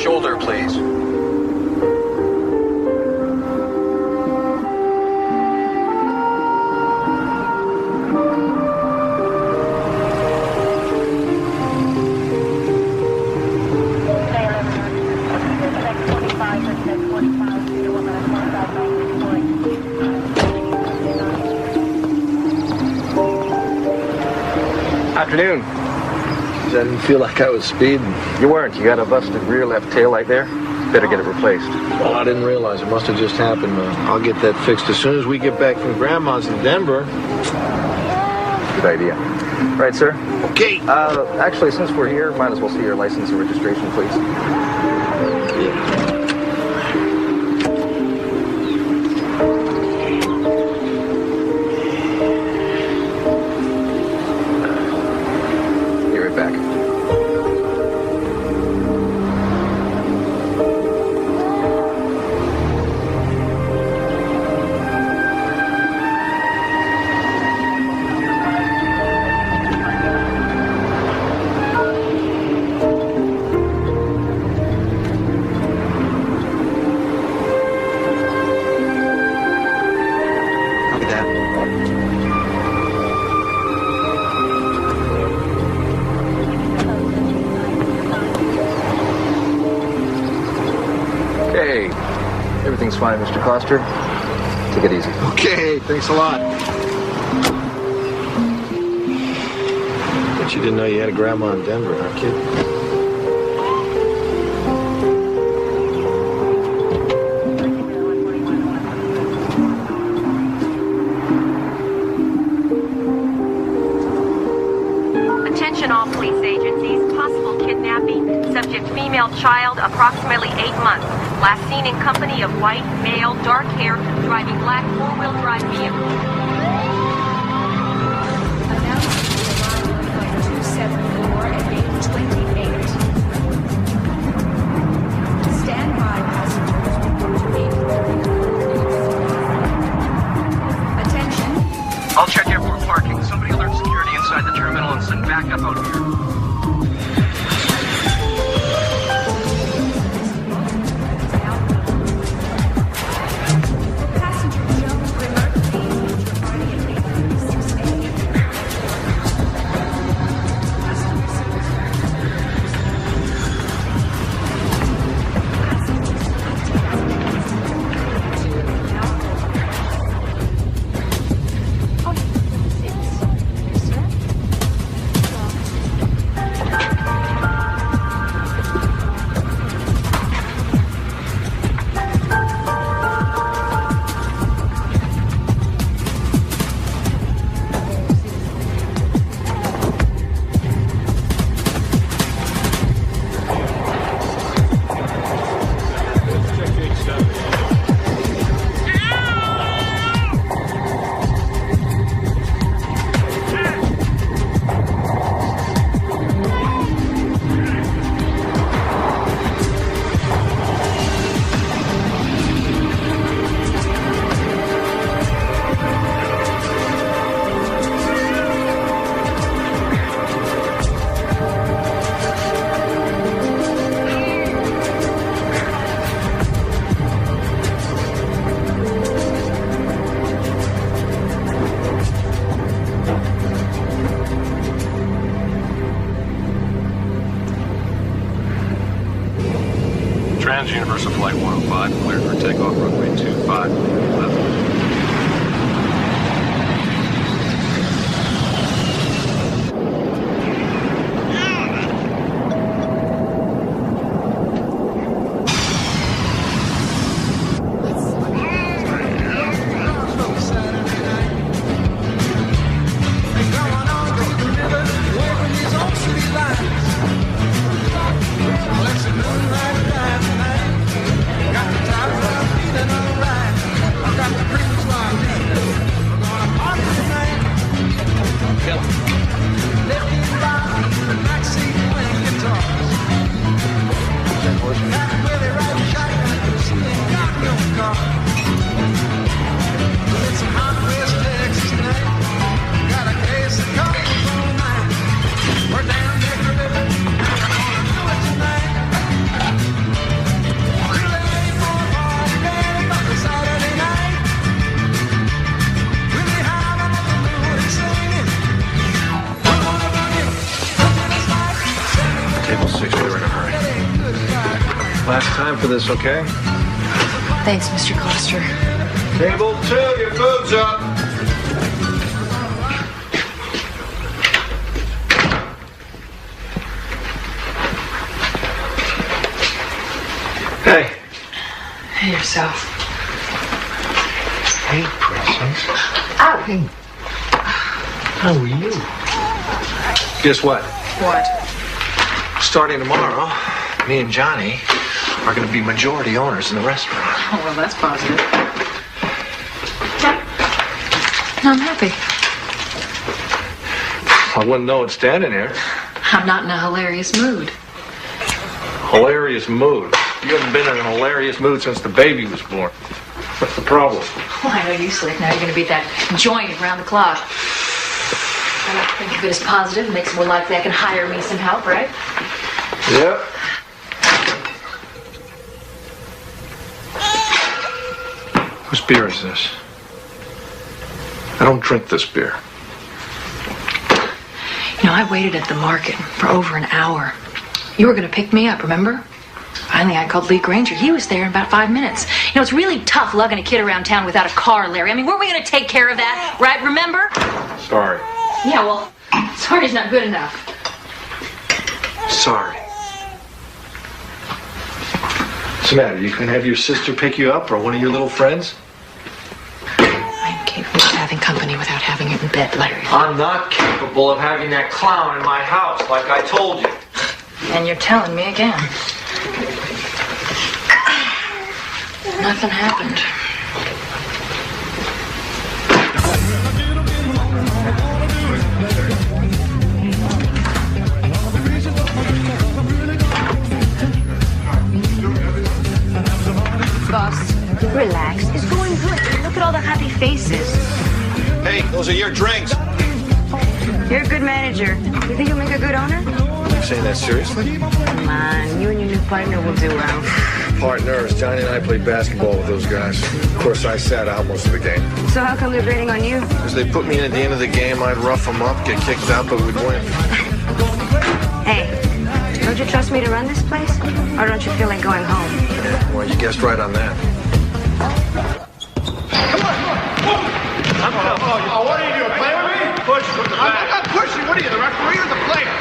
shoulder, please. Afternoon. I didn't feel like I was speeding. You weren't. You got a busted rear left tail light there. Better get it replaced. Well, I didn't realize. It must have just happened. I'll get that fixed as soon as we get back from Grandma's in Denver. Good idea. Right, sir? Okay. Actually, since we're here, might as well see your license and registration, please. Yeah. Everything's fine, Mr. Coster. Take it easy. Okay, thanks a lot. Bet you didn't know you had a grandma in Denver, huh, kid? Attention all police agencies. Possible kidnapping. Subject female child, approximately 8 months. Last seen in company of white, male, dark hair, driving black four-wheel drive vehicle. Announcement flight 274 at gate 28. Stand by, passengers. Attention. I'll check airport parking. Somebody alert security inside the terminal and send backup out here. Trans-Universal Flight 105, cleared for takeoff, runway 25, left. Got the time, feeling alright. I got Last time for this, okay? Thanks, Mr. Coster. Table 2, your food's up. Hey. Hey, yourself. Hey, princess. Ow! Hey. How are you? Guess what? What? Starting tomorrow, me and Johnny are going to be majority owners in the restaurant. Oh, well, that's positive. I'm happy. I wouldn't know it standing here. I'm not in a hilarious mood. Hilarious mood. You haven't been in a hilarious mood since the baby was born. What's the problem? Well, I know you slick. Now you're going to be at that joint around the clock. I like to think of it as positive. It makes it more likely I can hire me some help, right? Yep. Whose beer is this? I don't drink this beer. You know, I waited at the market for over an hour. You were going to pick me up, remember? Finally, I called Lee Granger. He was there in about 5 minutes. You know, it's really tough lugging a kid around town without a car, Larry. I mean, weren't we going to take care of that, right? Remember? Sorry. Yeah, well, sorry's not good enough. Sorry. What's the matter? You couldn't have your sister pick you up or one of your little friends? I'm capable of having company without having it in bed, Larry. I'm not capable of having that clown in my house, like I told you. And you're telling me again. Nothing happened. Boss, relax. It's going good. Look at all the happy faces. Hey, those are your drinks. You're a good manager. You think you'll make a good owner? Are you saying that seriously? Come on, you and your new partner will do well. Partners, Johnny and I played basketball with those guys. Of course, I sat out most of the game. So how come they're grading on you? Because they put me in at the end of the game, I'd rough them up, get kicked out, but we'd win. Hey, don't you trust me to run this place? Or don't you feel like going home? Yeah, well, you guessed right on that. Oh, what are you doing? Play with me? Push from the back. I'm not pushing. What are you, the referee or the player?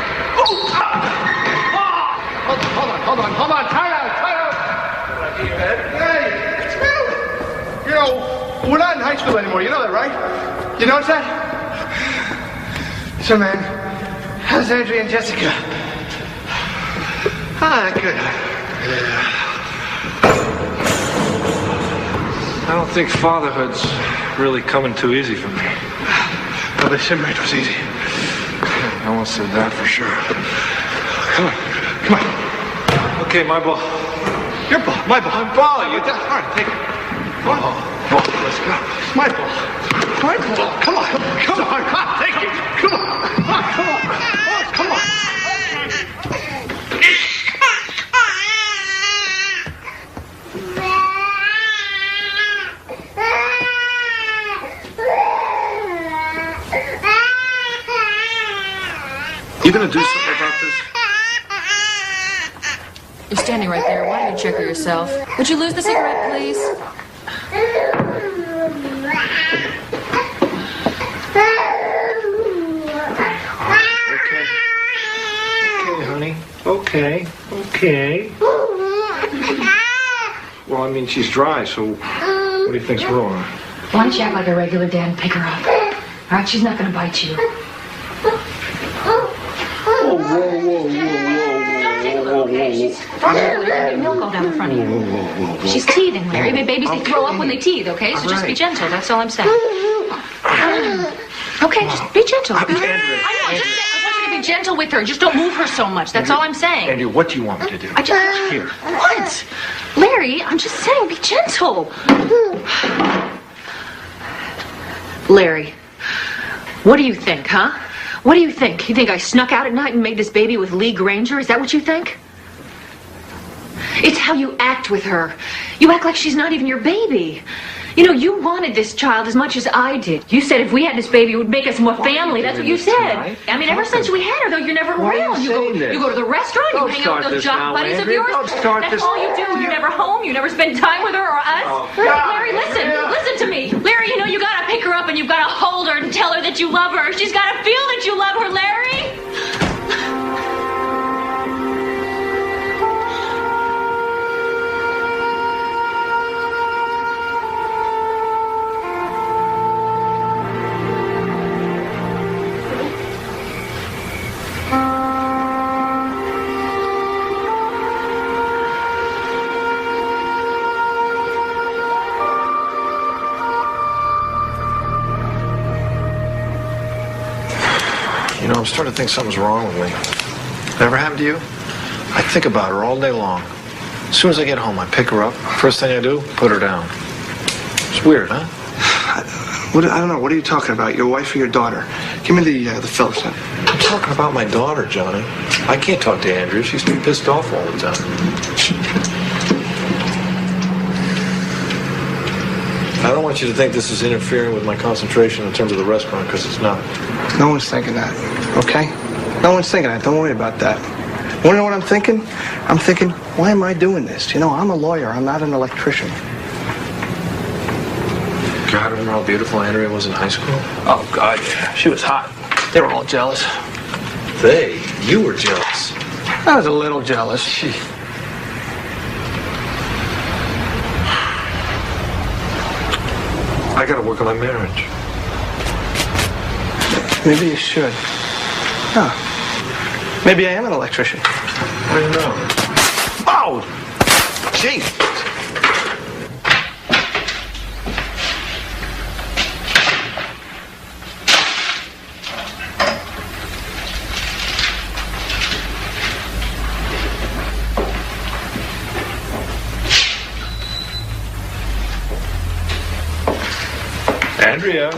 Hold on. Tie out. Hey, it's me. You know, we're not in high school anymore. You know that, right? You notice that? So, man, how's Adrian and Jessica? Good. I don't think fatherhood's really coming too easy for me. Well, they said it was easy. No one said that for sure. Come on. Okay, my ball. Your ball. My ball. My ball. You all right, take it. Ball. Let's go. My ball. Come on. Take it. Come on. You gonna do something about this? You're standing right there. Why don't you check her yourself? Would you lose the cigarette, please? Okay. Okay, honey. Okay. Well, I mean, she's dry, so what do you think's wrong? Why don't you act like a regular dad and pick her up? All right, she's not going to bite you. Whoa. Okay, she's getting milk all down the front of you. She's teething, Larry. I mean, babies, they throw up when they teeth, okay? So just be gentle. That's all I'm saying. Okay, just be gentle. Andrew. I want you to be gentle with her. Just don't move her so much. That's all I'm saying. Andrew, what do you want me to do? Here. What? Larry, I'm just saying, be gentle. Larry, what do you think, huh? What do you think? You think I snuck out at night and made this baby with Lee Granger? Is that what you think? It's how you act with her. You act like she's not even your baby. You know, you wanted this child as much as I did. You said if we had this baby, it would make us more family. That's what you said. Tonight? I mean, ever since we had her, though, you're never Why are you around. saying this? You go to the restaurant, Don't you hang out start with those this jock now, buddies of Andrea. yours. Don't start That's this. all you do. You're never home. You never spend time with her or us. Larry, listen to me. Larry, you know, you gotta pick her up and you've gotta hold her and tell her that you love her. She's gotta feel that you love her, Larry. You know, I'm starting to think something's wrong with me. Ever happened to you? I think about her all day long. As soon as I get home, I pick her up. First thing I do, put her down. It's weird, huh? I don't know. What are you talking about? Your wife or your daughter? Give me the Phillips then. I'm talking about my daughter, Johnny. I can't talk to Andrea. She's too pissed off all the time. I don't want you to think this is interfering with my concentration in terms of the restaurant, because it's not. No one's thinking that, okay? No one's thinking that. Don't worry about that. Want to know what I'm thinking? I'm thinking, why am I doing this? You know, I'm a lawyer. I'm not an electrician. God, remember how beautiful Andrea was in high school? Oh, God, yeah. She was hot. They were all jealous. You were jealous. I was a little jealous. I gotta work on my marriage. Maybe you should. Huh. Maybe I am an electrician. How do you know? Oh! Gee! Andrea.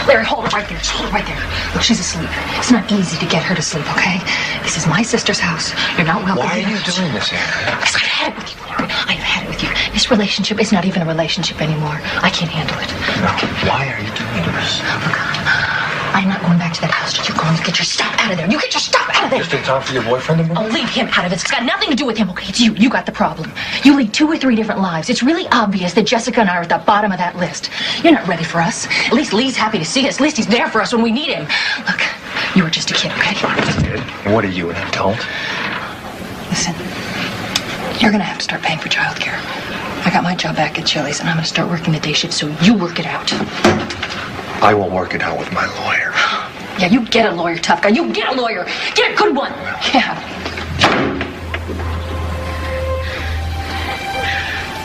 Larry, hold it right there. Just hold it right there. Look, she's asleep. It's not easy to get her to sleep, okay? This is my sister's house. You're not welcome. Why are you here. doing this, Andrea? Because I've had it with you, Larry. I've had it with you. This relationship is not even a relationship anymore. I can't handle it. No. Why are you doing this? Look, I'm not going back to that house till you go and get your stuff out of there. You get your stuff out of there. Just in time for your boyfriend to move? I'll leave him out of it. It's got nothing to do with him, okay? It's you. You got the problem. You lead 2 or 3 different lives. It's really obvious that Jessica and I are at the bottom of that list. You're not ready for us. At least Lee's happy to see us. At least he's there for us when we need him. Look, you were just a kid, okay? What are you, an adult? Listen, you're gonna have to start paying for childcare. I got my job back at Chili's, and I'm gonna start working the day shift, so you work it out. I will work it out with my lawyer. Yeah, you get a lawyer, tough guy. You get a lawyer. Get a good one. Yeah.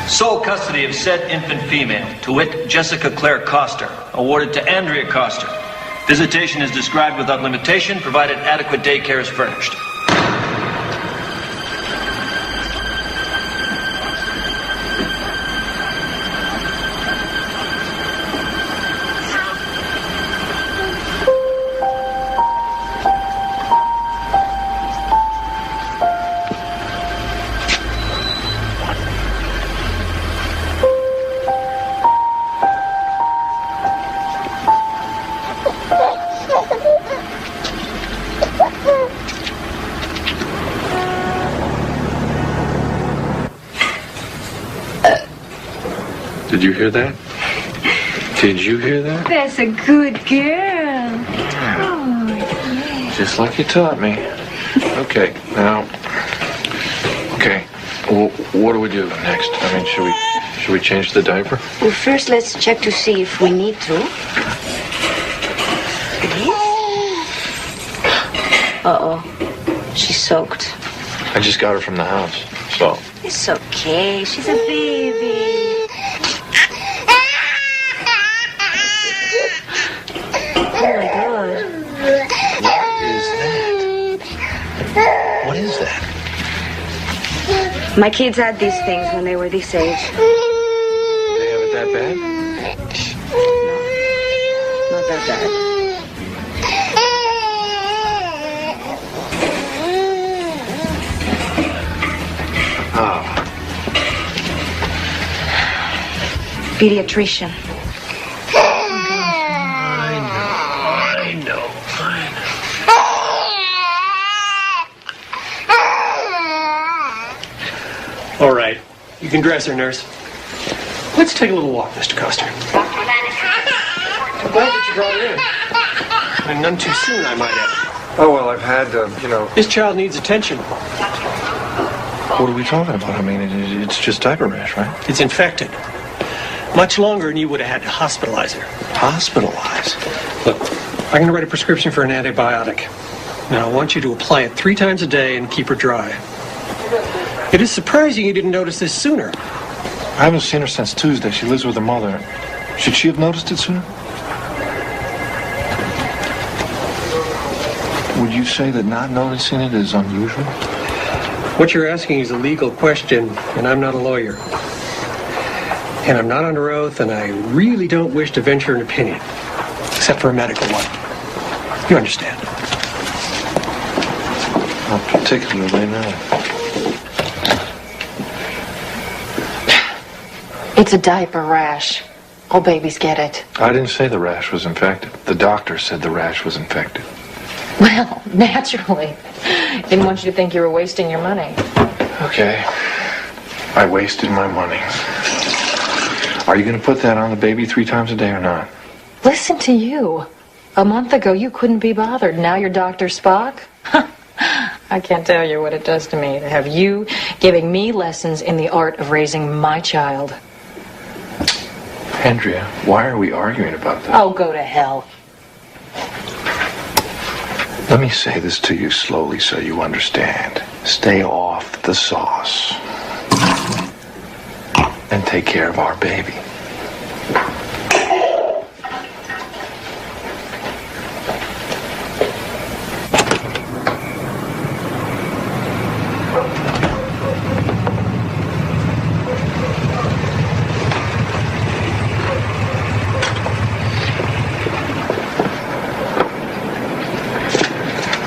Sole custody of said infant female, to wit, Jessica Claire Coster, awarded to Andrea Coster. Visitation is described without limitation, provided adequate daycare is furnished. Did you hear that? Did you hear that? That's a good girl. Oh, yes. Just like you taught me. Okay, now. Okay, well, what do we do next? I mean, should we change the diaper? Well, first let's check to see if we need to. Uh-oh. She's soaked. I just got her from the house, so. It's okay. She's a baby. Oh, my God. What is that? My kids had these things when they were this age. They have it that bad? No, not that bad. Oh. Pediatrician. I know. All right. You can dress her, nurse. Let's take a little walk, Mr. Coster. I'm glad that you brought her in. And none too soon, I might add. Oh, well, I've had, This child needs attention. What are we talking about? I mean, it's just diaper rash, right? It's infected. Much longer, and you would have had to hospitalize her. Hospitalize? Look, I'm going to write a prescription for an antibiotic. Now, I want you to apply it 3 times a day and keep her dry. It is surprising you didn't notice this sooner. I haven't seen her since Tuesday. She lives with her mother. Should she have noticed it sooner? Would you say that not noticing it is unusual? What you're asking is a legal question, and I'm not a lawyer. And I'm not under oath, and I really don't wish to venture an opinion, except for a medical one. You understand? Not particularly, no. It's a diaper rash. All babies get it. I didn't say the rash was infected. The doctor said the rash was infected. Well, naturally. Didn't want you to think you were wasting your money. Okay. I wasted my money. Are you going to put that on the baby 3 times a day or not? Listen to you. A month ago, you couldn't be bothered. Now you're Dr. Spock? I can't tell you what it does to me to have you giving me lessons in the art of raising my child. Andrea, why are we arguing about this? Oh, go to hell. Let me say this to you slowly so you understand. Stay off the sauce. And take care of our baby.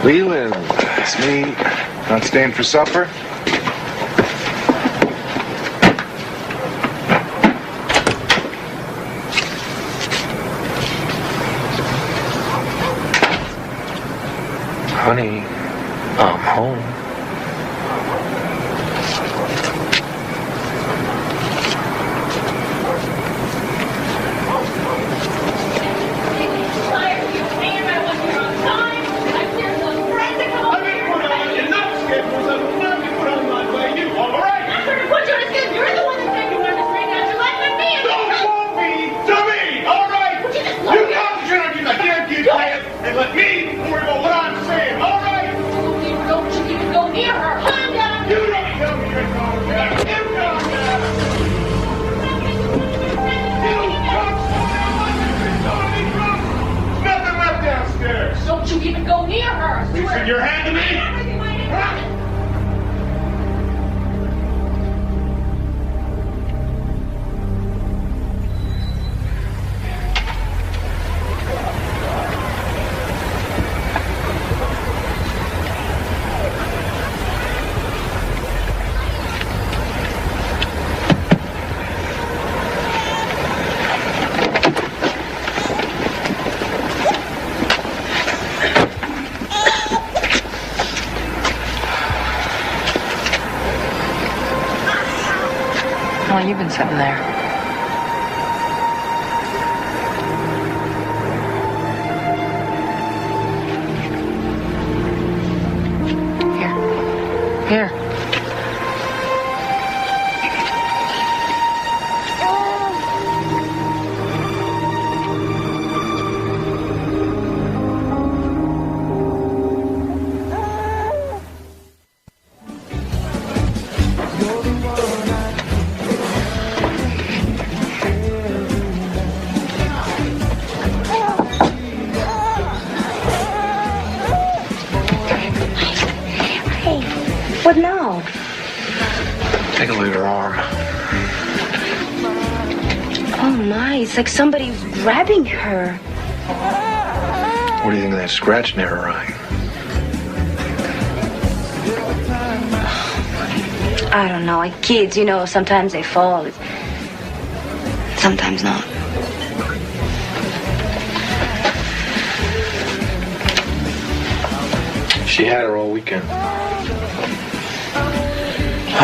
Leland, it's me. Not staying for supper? Honey, I'm home. And let me worry about what I'm saying, all right? Don't you even go near her. Calm down. You don't tell me you're calm down. You calm down. You drunk. There's nothing left downstairs. Don't you even go near her. You send your hand to me. How long you been sitting there? Here. What now? Take a look at her arm. Oh my, it's like somebody's grabbing her. What do you think of that scratch near her eye? I don't know, like kids, you know, sometimes they fall. Sometimes not. She had her all weekend.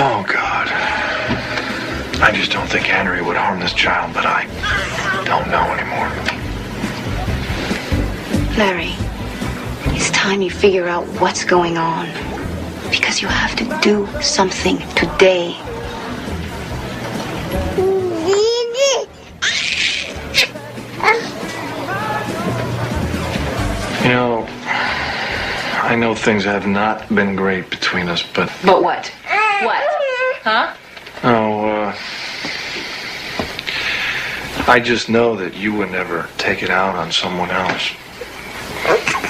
Oh, God. I just don't think Andrea would harm this child, but I don't know anymore. Larry, it's time you figure out what's going on. Because you have to do something today. You know, I know things have not been great between us, but... But what? What? Huh? Oh, I just know that you would never take it out on someone else.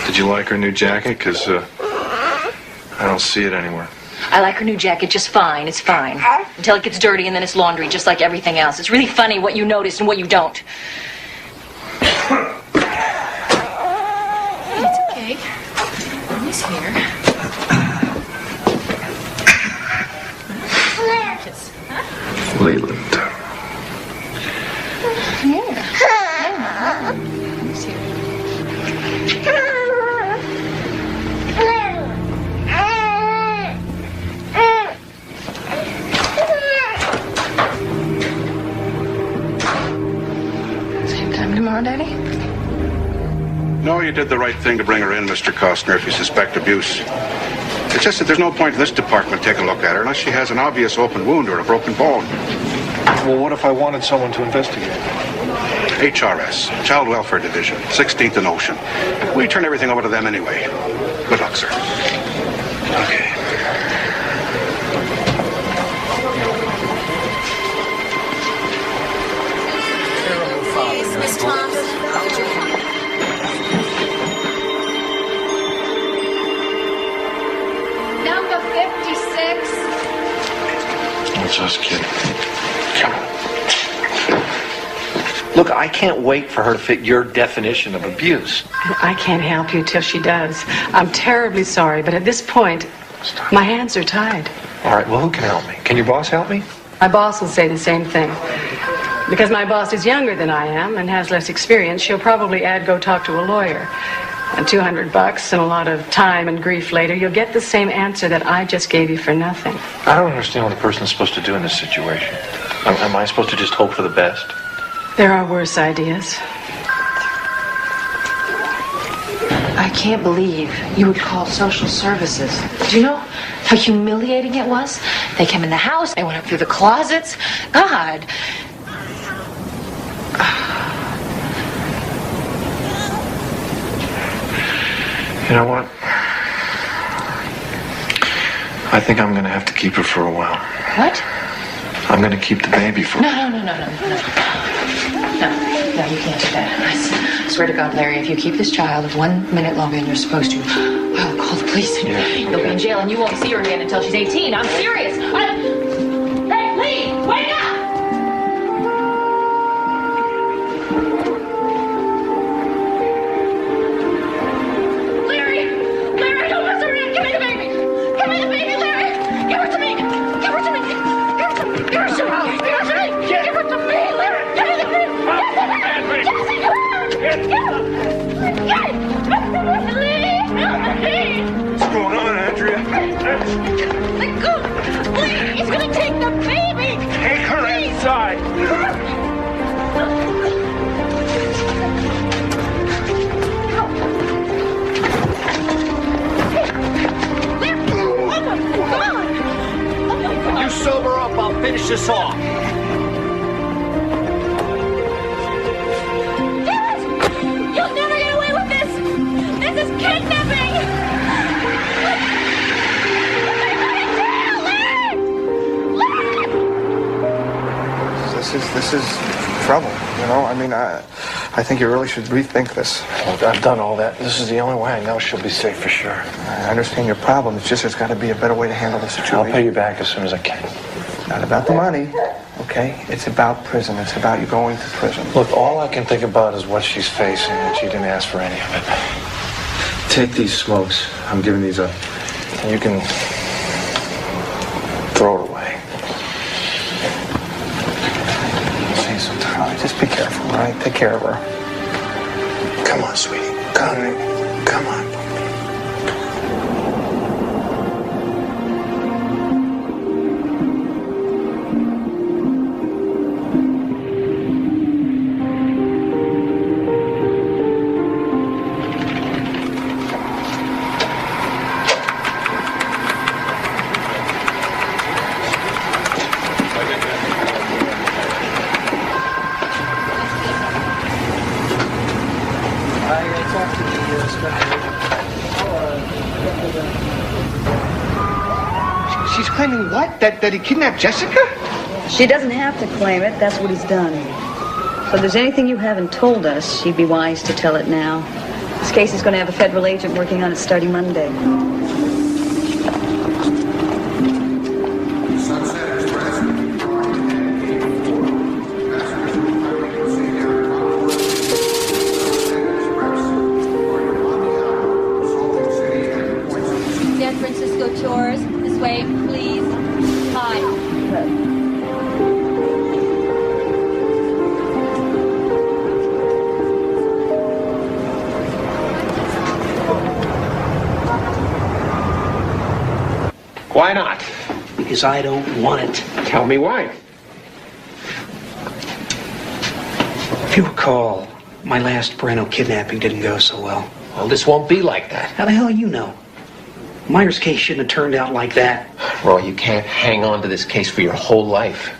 Did you like her new jacket? Because, I don't see it anywhere. I like her new jacket just fine. It's fine. Until it gets dirty and then it's laundry, just like everything else. It's really funny what you notice and what you don't. It's okay. Mommy's here. Leland. Yeah. Mommy's here. Same time tomorrow, Daddy? No, you did the right thing to bring her in, Mr. Costner, if you suspect abuse. It's just that there's no point in this department taking a look at her unless she has an obvious open wound or a broken bone. Well, what if I wanted someone to investigate? HRS, Child Welfare Division, 16th and Ocean. We turn everything over to them anyway. Good luck, sir. Okay. Please, Miss Thompson. Number 56. That's us, kid. Come on. Look, I can't wait for her to fit your definition of abuse. I can't help you till she does. I'm terribly sorry, but at this point, my hands are tied. All right, well, who can help me? Can your boss help me? My boss will say the same thing. Because my boss is younger than I am and has less experience, she'll probably add go talk to a lawyer. And $200 and a lot of time and grief later, you'll get the same answer that I just gave you for nothing. I don't understand what a person's supposed to do in this situation. Am I supposed to just hope for the best? There are worse ideas. I can't believe you would call social services. Do you know how humiliating it was? They came in the house, they went up through the closets. God. You know what? I think I'm going to have to keep her for a while. What? I'm going to keep the baby for... No, you can't do that. I swear to God, Larry, if you keep this child 1 minute longer than you're supposed to, I'll call the police and you'll be in jail and you won't see her again until she's 18. I'm serious. Hey, Lee, wake up! Larry, don't mess around. Give me the baby. Give me the baby, Larry. Give her to me. Give her to me. Give her to me. Give her to me. Give her to me, Larry. Give me the baby. What's going on, Andrea? Let go! Please! He's gonna take the baby! Take her inside! Oh my God! finish this off. You'll never get away with this! This is kidnapping! This is trouble, you know? I mean, I think you really should rethink this. Look, I've done all that. This is the only way I know she'll be safe for sure. I understand your problem. It's just there's got to be a better way to handle the situation. I'll pay you back as soon as I can. Not about the money, okay? It's about prison. It's about you going to prison. Look, all I can think about is what she's facing, and she didn't ask for any of it. Take these smokes. I'm giving these up. And you can throw it away. See, so Tyler, just be careful, all right? Take care of her. Come on, sweetie. Come on. She's claiming what? That he kidnapped Jessica? She doesn't have to claim it. That's what he's done. So if there's anything you haven't told us, she'd be wise to tell it now. This case is going to have a federal agent working on it starting Monday. San Francisco Tours, this way, please. Hi. Why not? Because I don't want it. Tell me why. If you recall, my last Breno kidnapping didn't go so well. Well, this won't be like that. How the hell you know? Myers' case shouldn't have turned out like that. Roy, you can't hang on to this case for your whole life.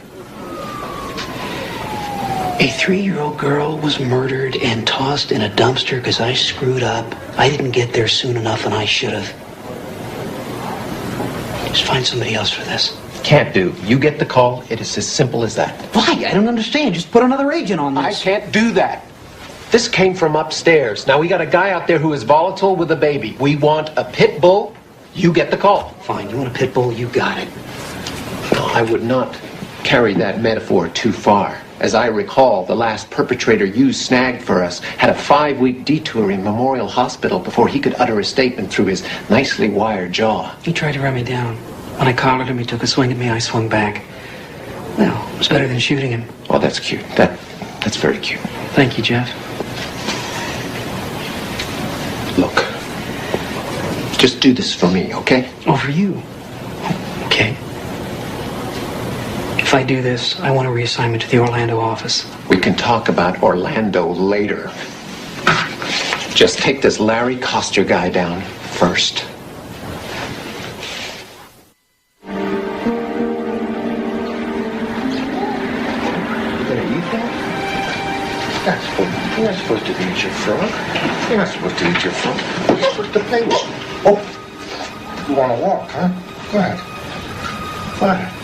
A 3-year-old girl was murdered and tossed in a dumpster because I screwed up. I didn't get there soon enough, and I should have. Just find somebody else for this. Can't do. You get the call. It is as simple as that. Why? I don't understand. Just put another agent on this. I can't do that. This came from upstairs. Now, we got a guy out there who is volatile with a baby. We want a pit bull. You get the call. Fine. You want a pit bull? You got it. I would not carry that metaphor too far. As I recall, the last perpetrator you snagged for us had a 5-week detour in Memorial Hospital before he could utter a statement through his nicely wired jaw. He tried to run me down. When I collared him, he took a swing at me. I swung back. Well, it was better than shooting him. Oh, that's cute. That's very cute. Thank you, Jeff. Look, just do this for me, okay? Oh, for you? Okay. If I do this, I want a reassignment to the Orlando office. We can talk about Orlando later. Just take this Larry Coster guy down first. You're not supposed to eat your frog. You're not supposed to eat your frog. You're supposed to play with it. Oh, you want to walk, huh? Go ahead. Fine.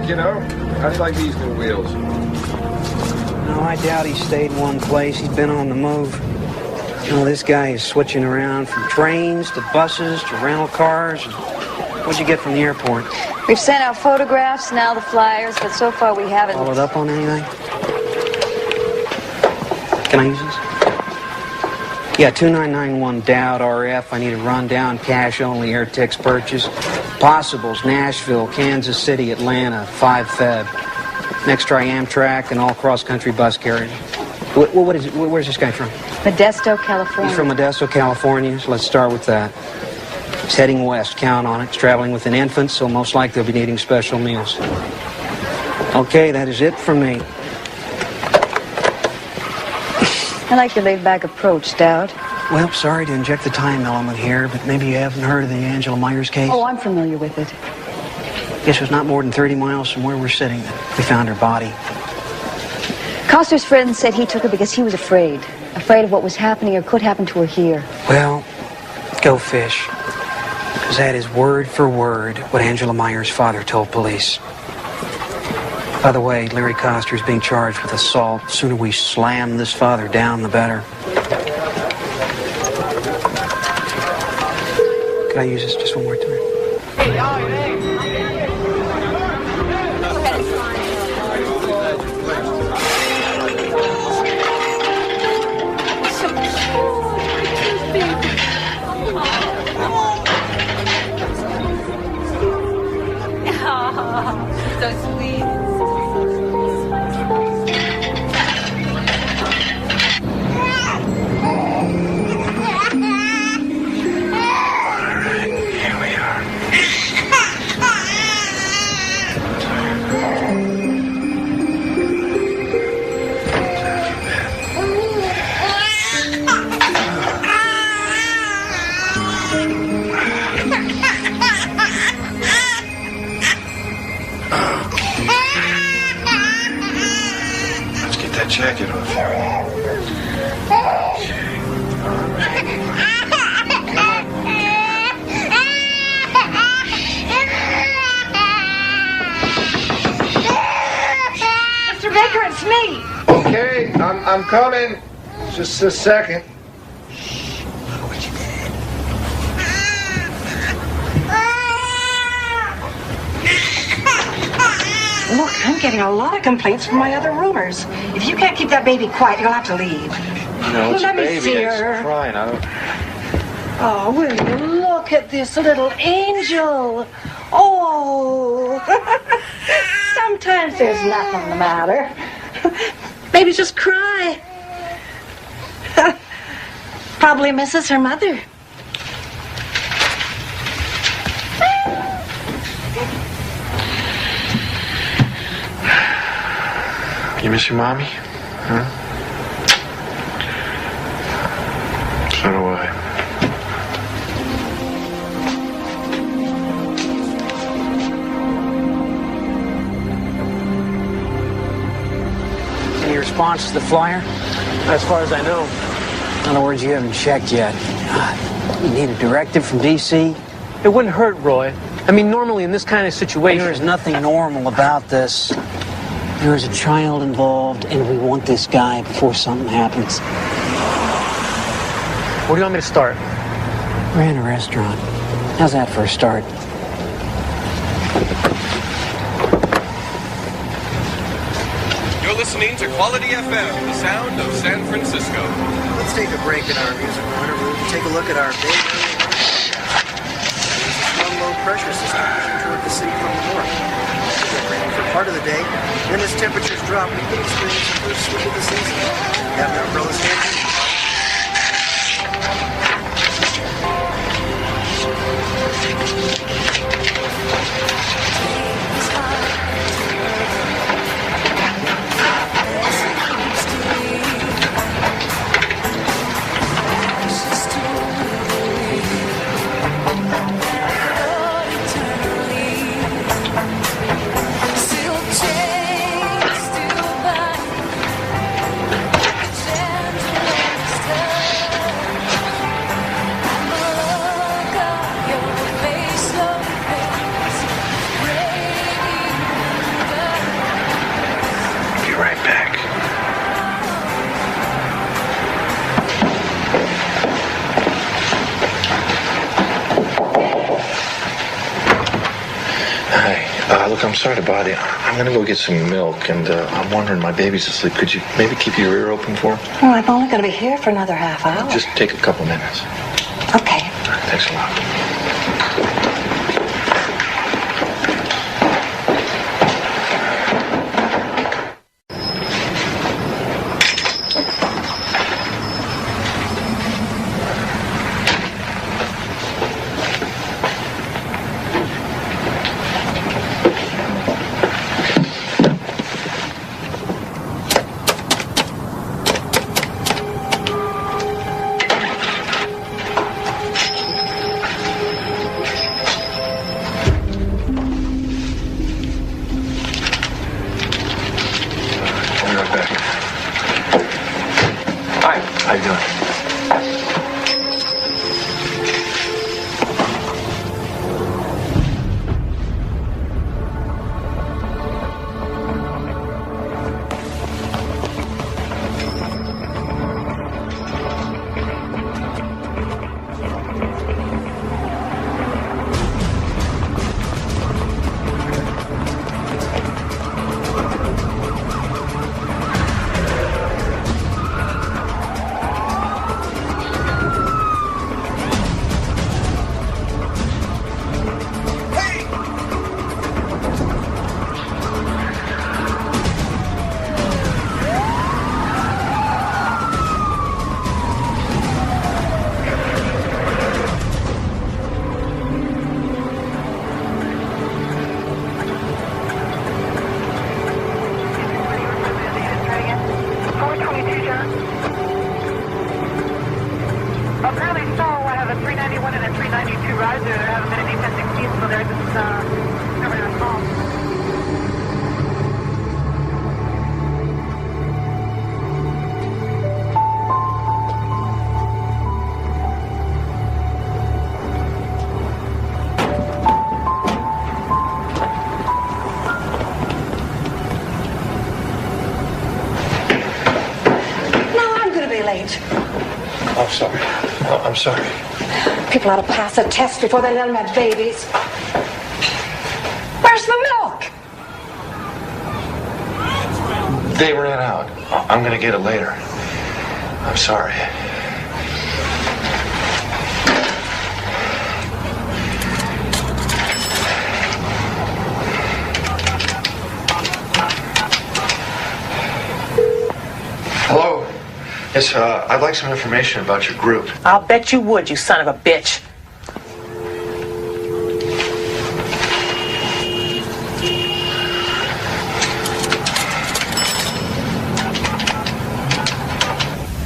You know, how do you like these new wheels? No, I doubt he stayed in one place. He's been on the move. You know, this guy is switching around from trains to buses to rental cars. What'd you get from the airport? We've sent out photographs, now the flyers, but so far we haven't... Followed up on anything? Can I use this? Yeah, 2991 Dowd RF. I need a rundown, cash-only air text purchase. Possibles, Nashville, Kansas City, Atlanta, 5 Feb. Next try Amtrak and all cross-country bus carriers. What is it? Where's this guy from? Modesto, California. He's from Modesto, California, so let's start with that. He's heading west, count on it. He's traveling with an infant, so most likely he'll be needing special meals. Okay, that is it from me. I like your laid-back approach, Dowd. Well, sorry to inject the time element here, but maybe you haven't heard of the Angela Myers case? Oh, I'm familiar with it. Guess it was not more than 30 miles from where we're sitting that we found her body. Coster's friend said he took her because he was afraid. Afraid of what was happening or could happen to her here. Well, go fish. Because that is word for word what Angela Myers' father told police. By the way, Larry Coster is being charged with assault. The sooner we slam this father down, the better. Can I use this just one more time? So sweet. Jacket off here. Mr. Baker, it's me. Okay, I'm coming. Just a second. Look, I'm getting a lot of complaints from my other roomers. If you can't keep that baby quiet, you'll have to leave. No, it's Let a me baby. see It's her. crying. I don't... Oh, will you look at this little angel? Oh, sometimes there's nothing the matter. Babies just cry. Probably misses her mother. You miss your mommy? Huh? So do I. Any response to the flyer? As far as I know. In other words, you haven't checked yet. You need a directive from D.C.? It wouldn't hurt, Roy. I mean, normally in this kind of situation... There is nothing normal about this. There is a child involved, and we want this guy before something happens. Where do you want me to start? We're in a restaurant. How's that for a start? You're listening to Quality FM, the sound of San Francisco. Let's take a break in our musical interlude and take a look at our Bay Area. There's a strong low-pressure system pushing toward the city from the north. For part of the day, when as temperatures drop, we can experience the first swing of the season. Have an umbrella standing. Look, I'm sorry to bother you. I'm going to go get some milk, and I'm wondering, my baby's asleep. Could you maybe keep your ear open for her? Oh, I'm only going to be here for another half hour. Just take a couple minutes. Okay. All right, thanks a lot. Oh, sorry. Oh, I'm sorry. People ought to pass a test before they let them have babies. Where's the milk? They ran out. I'm going to get it later. I'm sorry. Hello? Yes, I'd like some information about your group. I'll bet you would, you son of a bitch.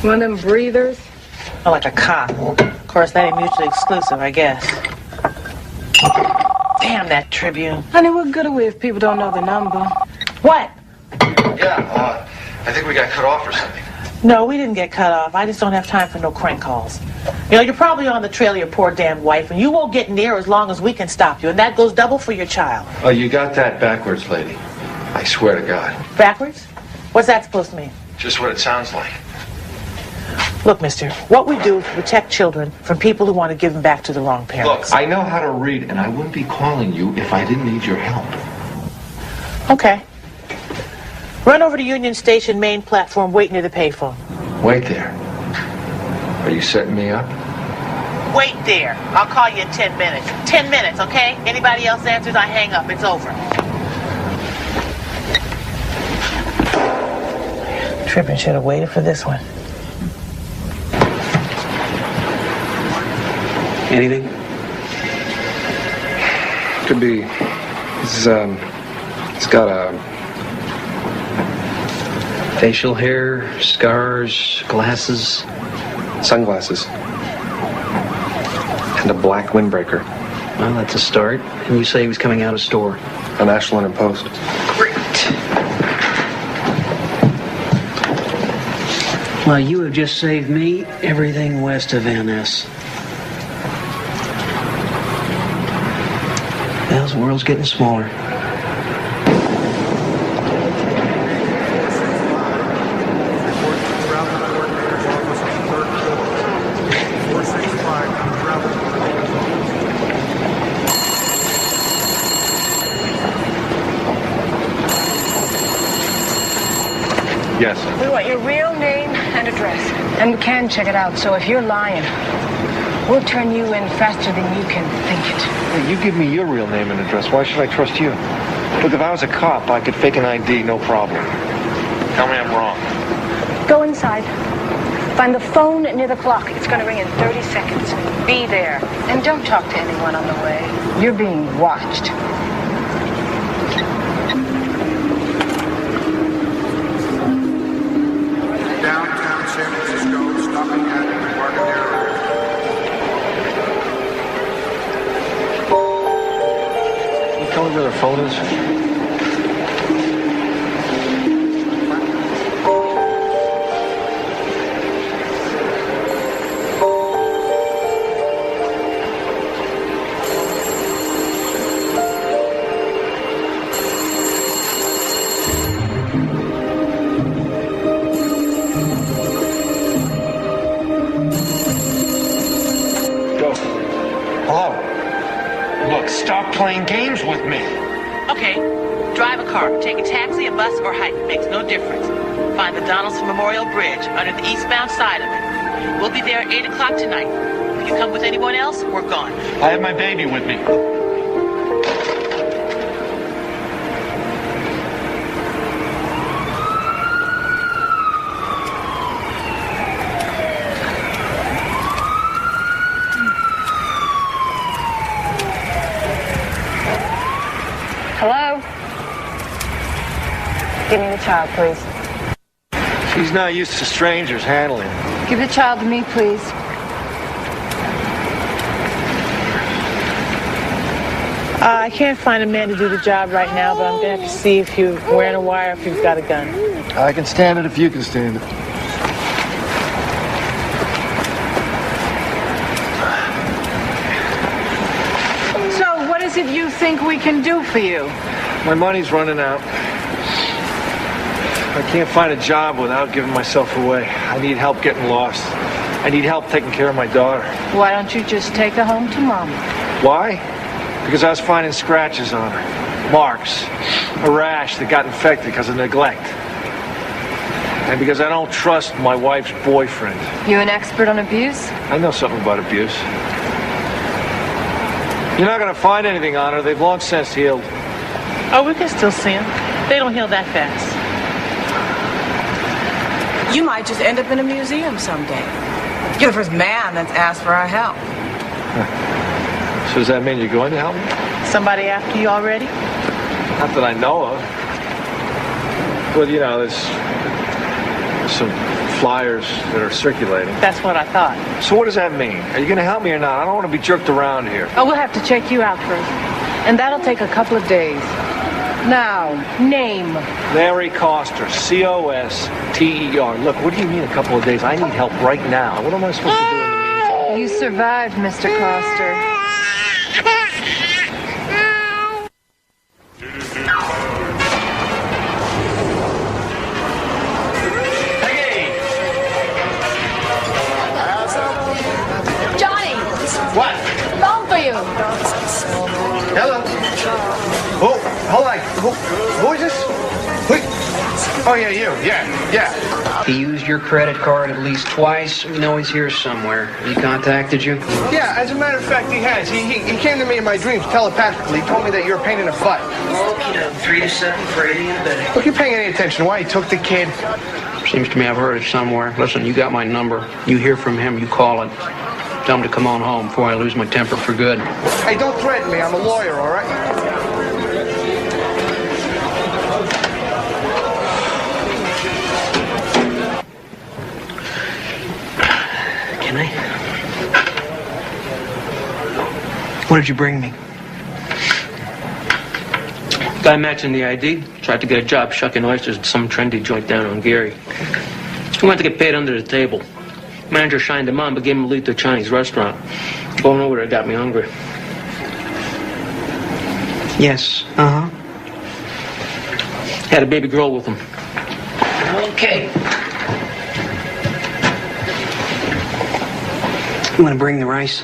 One of them breathers? Oh, like a cop. Of course, that ain't mutually exclusive, I guess. Damn that Tribune. Honey, what good are we if people don't know the number? What? Yeah, I think we got cut off or something. No, we didn't get cut off. I just don't have time for no crank calls. You know, you're probably on the trail of your poor damn wife, and you won't get near as long as we can stop you, and that goes double for your child. Oh, you got that backwards, lady. I swear to God. Backwards? What's that supposed to mean? Just what it sounds like. Look, mister, what we do is protect children from people who want to give them back to the wrong parents. Look, I know how to read, and I wouldn't be calling you if I didn't need your help. Okay. Run over to Union Station main platform, wait near the payphone. Wait there. Are you setting me up? Wait there. I'll call you in 10 minutes. 10 minutes, okay? Anybody else answers, I hang up. It's over. Trippin' should have waited for this one. Anything? Could be. He's got a facial hair, scars, glasses, sunglasses, and a black windbreaker. Well, that's a start. And you say he was coming out of store? An Ashland and Post. Great. Well, you have just saved me everything west of Van Ness. Well, the world's getting smaller. Yes. We want your real name and address. And we can check it out, so if you're lying, we'll turn you in faster than you can think it. Hey, you give me your real name and address. Why should I trust you? Look, if I was a cop, I could fake an ID, no problem. Tell me I'm wrong. Go inside. Find the phone near the clock. It's going to ring in 30 seconds. Be there. And don't talk to anyone on the way. You're being watched. Downtown San Francisco, stopping at the Embarcadero. Can you tell me where their phone is? Stop playing games with me. Okay, drive a car, take a taxi, a bus, or hike. Makes no difference. Find the Donaldson Memorial Bridge under the eastbound side of it. We'll be there at 8 o'clock tonight. If you come with anyone else, we're gone. I have my baby with me. Hello? Give me the child, please. She's not used to strangers handling. Give the child to me, please. I can't find a man to do the job right now, but I'm going to have to see if you're wearing a wire, if you've got a gun. I can stand it if you can stand it. So, what is it you think we can do for you? My money's running out. I can't find a job without giving myself away. I need help getting lost. I need help taking care of my daughter. Why don't you just take her home to Mama? Why? Because I was finding scratches on her. Marks. A rash that got infected because of neglect. And because I don't trust my wife's boyfriend. You an expert on abuse? I know something about abuse. You're not going to find anything on her. They've long since healed. Oh, we can still see them. They don't heal that fast. You might just end up in a museum someday. You're the first man that's asked for our help. So does that mean you're going to help me? Somebody after you already? Not that I know of. Well, you know, there's some flyers that are circulating. That's what I thought. So what does that mean? Are you going to help me or not? I don't want to be jerked around here. Oh, we'll have to check you out first. And that'll take a couple of days. Now, name. Larry Coster, C-O-S-T-E-R. Look, what do you mean a couple of days? I need help right now. What am I supposed to do in the meantime? You survived, Mr. Coster. Johnny! What? Phone for you. Hello. Oh, hold on. Who is this? Who? Oh, yeah, you. Yeah. He used your credit card at least twice. We know he's here somewhere. He contacted you? Yeah, as a matter of fact, he has. He came to me in my dreams telepathically. He told me that you're a pain in the butt. Okay, 3 to 7 for aiding and abetting. Look, you're paying any attention. Why he took the kid? Seems to me I've heard it somewhere. Listen, you got my number. You hear from him, you call it. Tell him to come on home before I lose my temper for good. Hey, don't threaten me. I'm a lawyer, all right? Can I? What did you bring me? Guy matching the ID. Tried to get a job shucking oysters at some trendy joint down on Gary. He wanted to get paid under the table. Manager shined him on, but gave him a lead to a Chinese restaurant. Going over there got me hungry. Yes, Had a baby girl with him. Okay. You want to bring the rice?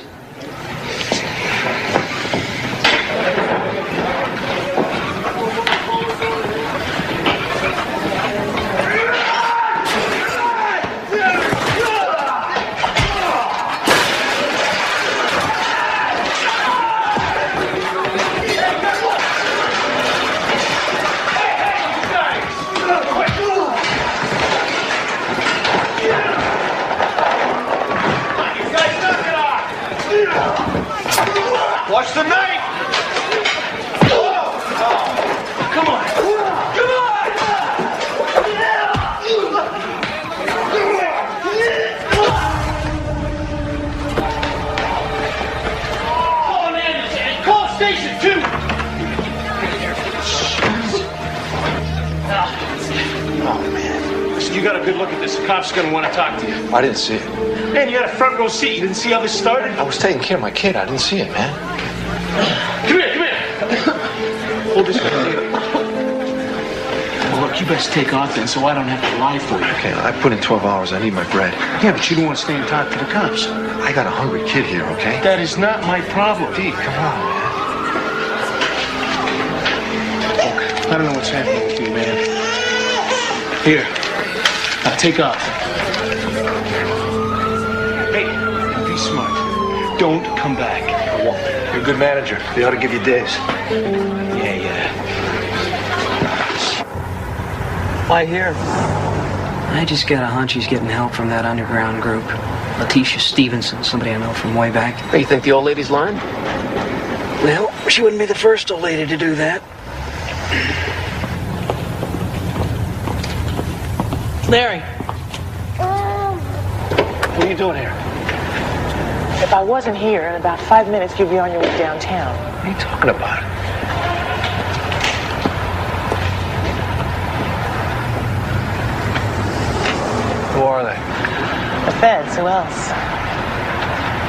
this. The cop's gonna want to talk to you. I didn't see it. Man, you had a front row seat. You didn't see how this started? I was taking care of my kid. I didn't see it, man. Come here, come here. Hold this one. Well, look, you best take off then so I don't have to lie for you. Okay, I put in 12 hours. I need my bread. Yeah, but you don't want to stay and talk to the cops. I got a hungry kid here, okay? That is not my problem. Pete, come on, man. I don't know what's happening with you, man. Here. Now take off. Hey, be smart. Don't come back. I won't. You're a good manager. They ought to give you days. Yeah. Why here? I just got a hunch he's getting help from that underground group. Letitia Stevenson, somebody I know from way back. You think the old lady's lying? Well, she wouldn't be the first old lady to do that. Larry, What are you doing here? if I wasn't here, in about 5 minutes, you'd be on your way downtown. What are you talking about? Who are they? The feds, who else?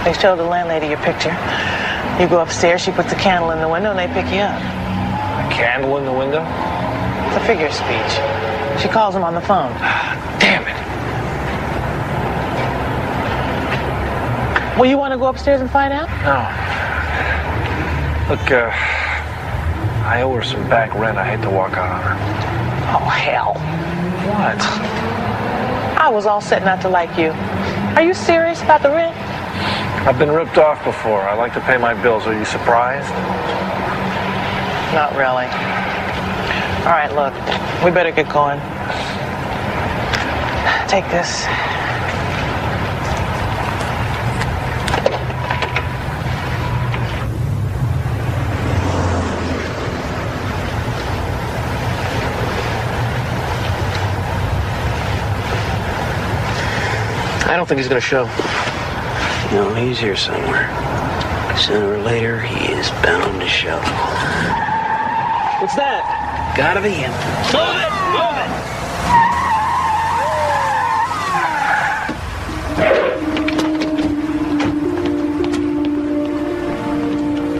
They showed the landlady your picture. You go upstairs, she puts a candle in the window, and they pick you up. A candle in the window? It's a figure of speech. She calls him on the phone. Damn it. Well, you want to go upstairs and find out? No. Look, I owe her some back rent. I hate to walk out on her. Oh, hell. What? I was all set not to like you. Are you serious about the rent? I've been ripped off before. I like to pay my bills. Are you surprised? Not really. All right, look, we better get going. Take this. I don't think he's gonna show. No, he's here somewhere. Sooner or later, he is bound to show. What's that? Gotta be him. Move it! Move it!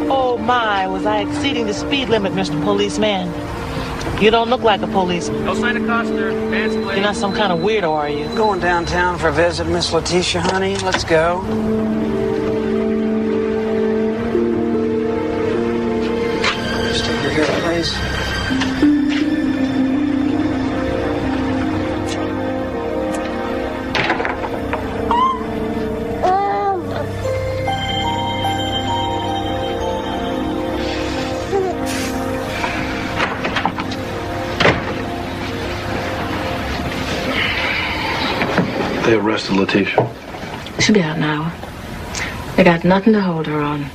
Oh my, was I exceeding the speed limit, Mr. Policeman? You don't look like a policeman. No sign of Coster. Man's plate. You're not some kind of weirdo, are you? Going downtown for a visit, Miss Letitia, honey. Let's go. Just take her here, please. They arrested Letitia. She'll be out in an hour. They got nothing to hold her on.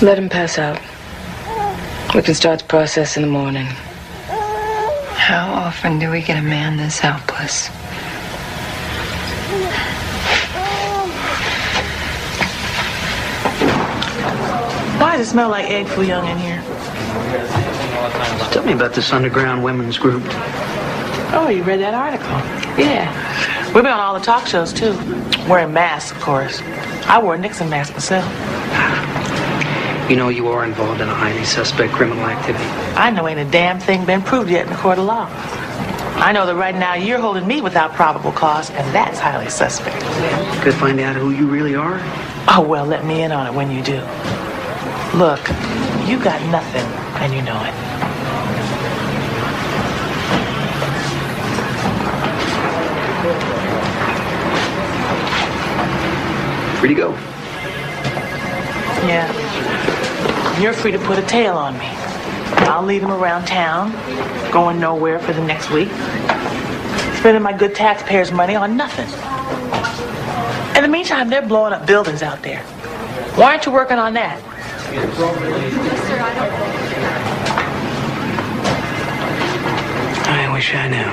Let him pass out. We can start the process in the morning. How often do we get a man this helpless? Why does it smell like egg foo young in here? Tell me about this underground women's group. Oh, you read that article? Yeah. We've been on all the talk shows, too. Wearing masks, of course. I wore a Nixon mask myself. You know you are involved in a highly suspect criminal activity. I know ain't a damn thing been proved yet in the court of law. I know that right now you're holding me without probable cause, and that's highly suspect. Could find out who you really are? Oh, well, let me in on it when you do. Look, you got nothing, and you know it. Free to go. Yeah. You're free to put a tail on me. I'll lead him around town, going nowhere for the next week, spending my good taxpayers' money on nothing. In the meantime, they're blowing up buildings out there. Why aren't you working on that? I wish I knew.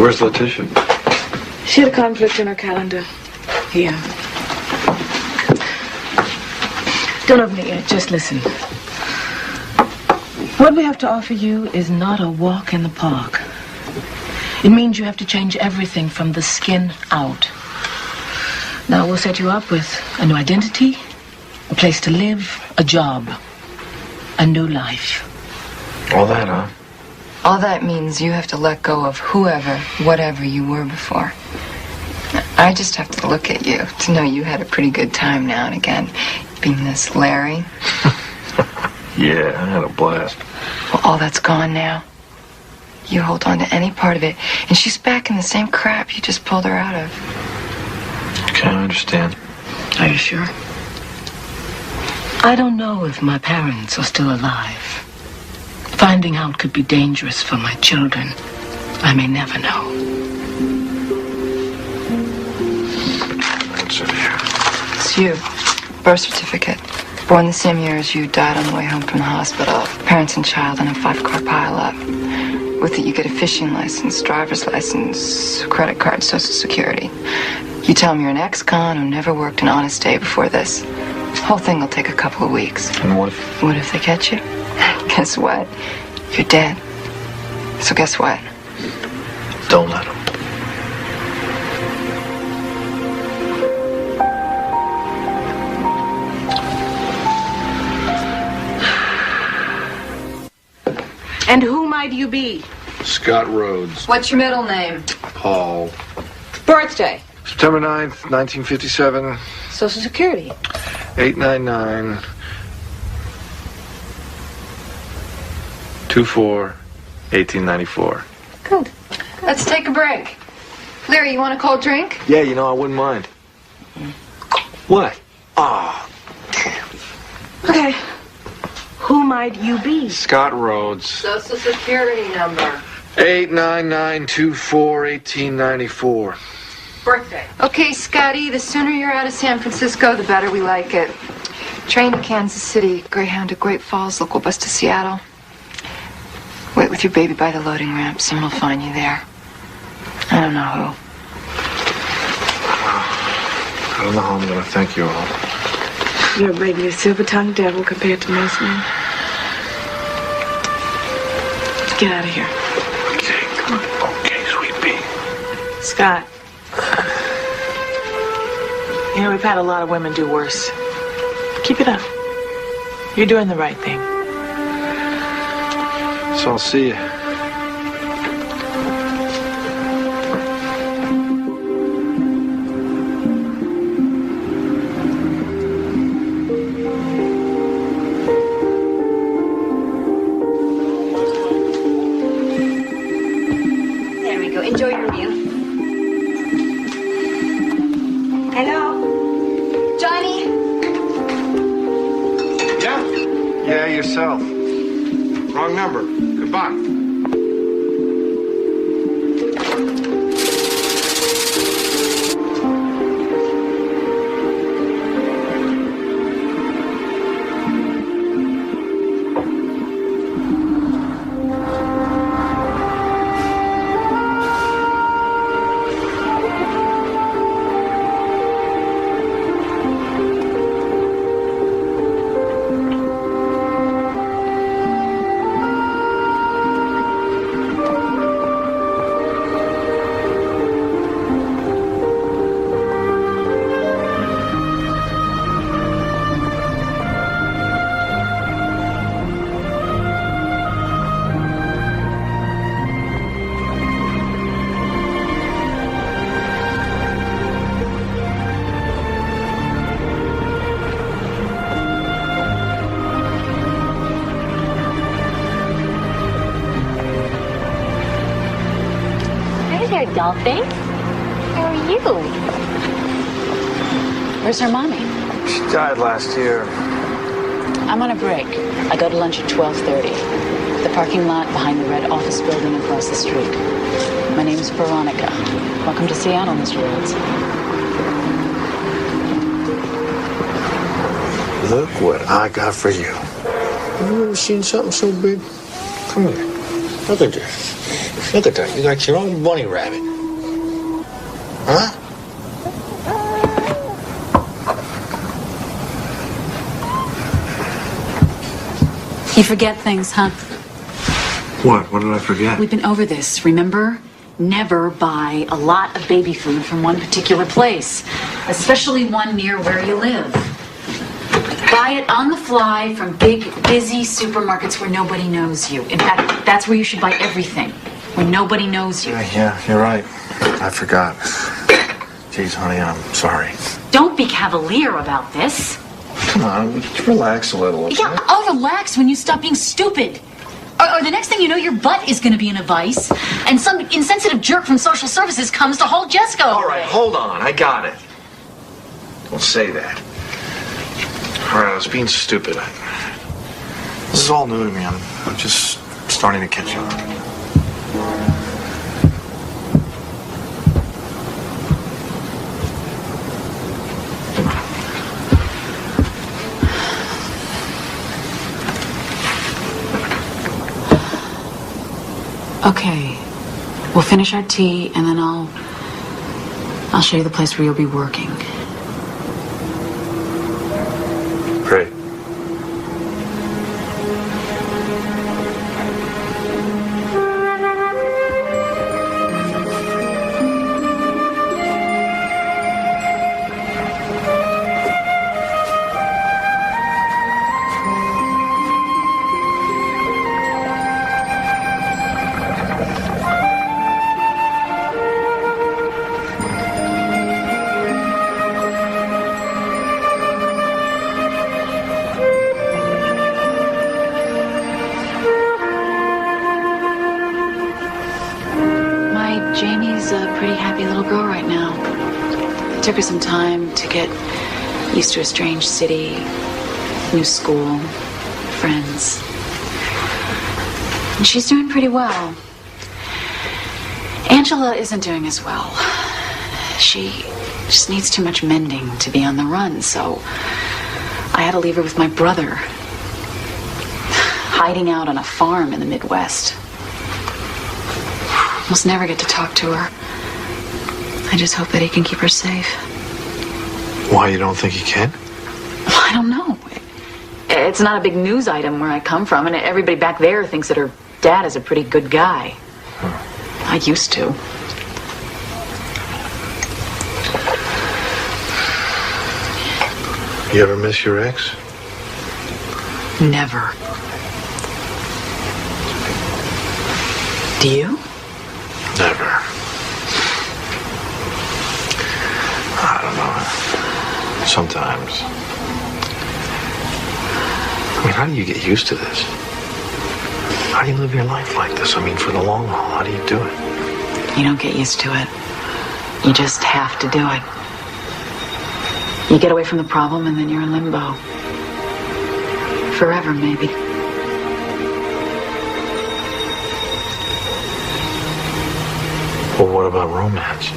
Where's Letitia? She had a conflict in her calendar. Here. Don't open it yet. Just listen. What we have to offer you is not a walk in the park. It means you have to change everything from the skin out. Now, we'll set you up with a new identity, a place to live, a job, a new life. All that, huh? All that means you have to let go of whoever, whatever you were before. I just have to look at you to know you had a pretty good time now and again, being this Larry. Yeah, I had a blast. Well, all that's gone now. You hold on to any part of it, and she's back in the same crap you just pulled her out of. Okay, I understand. Are you sure? I don't know if my parents are still alive. Finding out could be dangerous for my children. I may never know. What's in here? It's you. Birth certificate. Born the same year as you, died on the way home from the hospital. Parents and child in a 5-car pile-up. With it, you get a fishing license, driver's license, credit card, social security. You tell them you're an ex-con who never worked an honest day before this. Whole thing will take a couple of weeks. And what if they catch you? Guess what? You're dead. So guess what? Don't let them. And who might you be? Scott Rhodes. What's your middle name? Paul. Birthday. September 9th, 1957. Social Security. 899 24 1894. Good. Let's take a break. Larry, you want a cold drink? Yeah, you know, I wouldn't mind. What? Ah, Okay. Who might you be? Scott Rhodes. Social Security number. 899 24 1894. Birthday. Okay, Scotty, the sooner you're out of San Francisco, the better we like it. Train to Kansas City, Greyhound to Great Falls, local bus to Seattle. Wait with your baby by the loading ramp. Someone will find you there. I don't know who. I don't know how I'm going to thank you all. You're a baby, a silver-tongued devil compared to most men. Get out of here. Okay, come on. Okay, sweet pea. Scott. You know, we've had a lot of women do worse. Keep it up. You're doing the right thing. So I'll see you. There we go. Enjoy your meal. Hello? Johnny? Yeah, yourself. Wrong number. Goodbye. Hey there, Dolphin. How are you? Where's her mommy? She died last year. I'm on a break. I go to lunch at 12:30. The parking lot behind the red office building across the street. My name's Veronica. Welcome to Seattle, Mr. Rhodes. Look what I got for you. Have you ever seen something so big? Come here. Look at this. Look at that. You got your own bunny rabbit. Huh? You forget things, huh? What? What did I forget? We've been over this, remember? Never buy a lot of baby food from one particular place, especially one near where you live. Buy it on the fly from big, busy supermarkets where nobody knows you. In fact, that's where you should buy everything, where nobody knows you. Yeah, you're right. I forgot. Jeez, honey, I'm sorry. Don't be cavalier about this. Come on, just relax a little. Okay? Yeah, I'll relax when you stop being stupid. Or the next thing you know, your butt is going to be in a vice, and some insensitive jerk from social services comes to haul Jessica away. All right, hold on. I got it. Don't say that. All right, I was being stupid. This is all new to me. I'm just starting to catch on. Okay, we'll finish our tea, and then I'll show you the place where you'll be working. Great. Jamie's a pretty happy little girl right now. It took her some time to get used to a strange city, new school, friends. And she's doing pretty well. Angela isn't doing as well. She just needs too much mending to be on the run, so I had to leave her with my brother, hiding out on a farm in the Midwest. Almost never get to talk to her. I just hope that he can keep her safe. Why, you don't think he can? I don't know. It's not a big news item where I come from, and everybody back there thinks that her dad is a pretty good guy. I used to. You ever miss your ex? Never. Do you? Never. I don't know. Sometimes. I mean, how do you get used to this? How do you live your life like this? I mean, for the long haul, how do you do it? You don't get used to it. You just have to do it. You get away from the problem and then you're in limbo. Forever, maybe. Well, what about romance?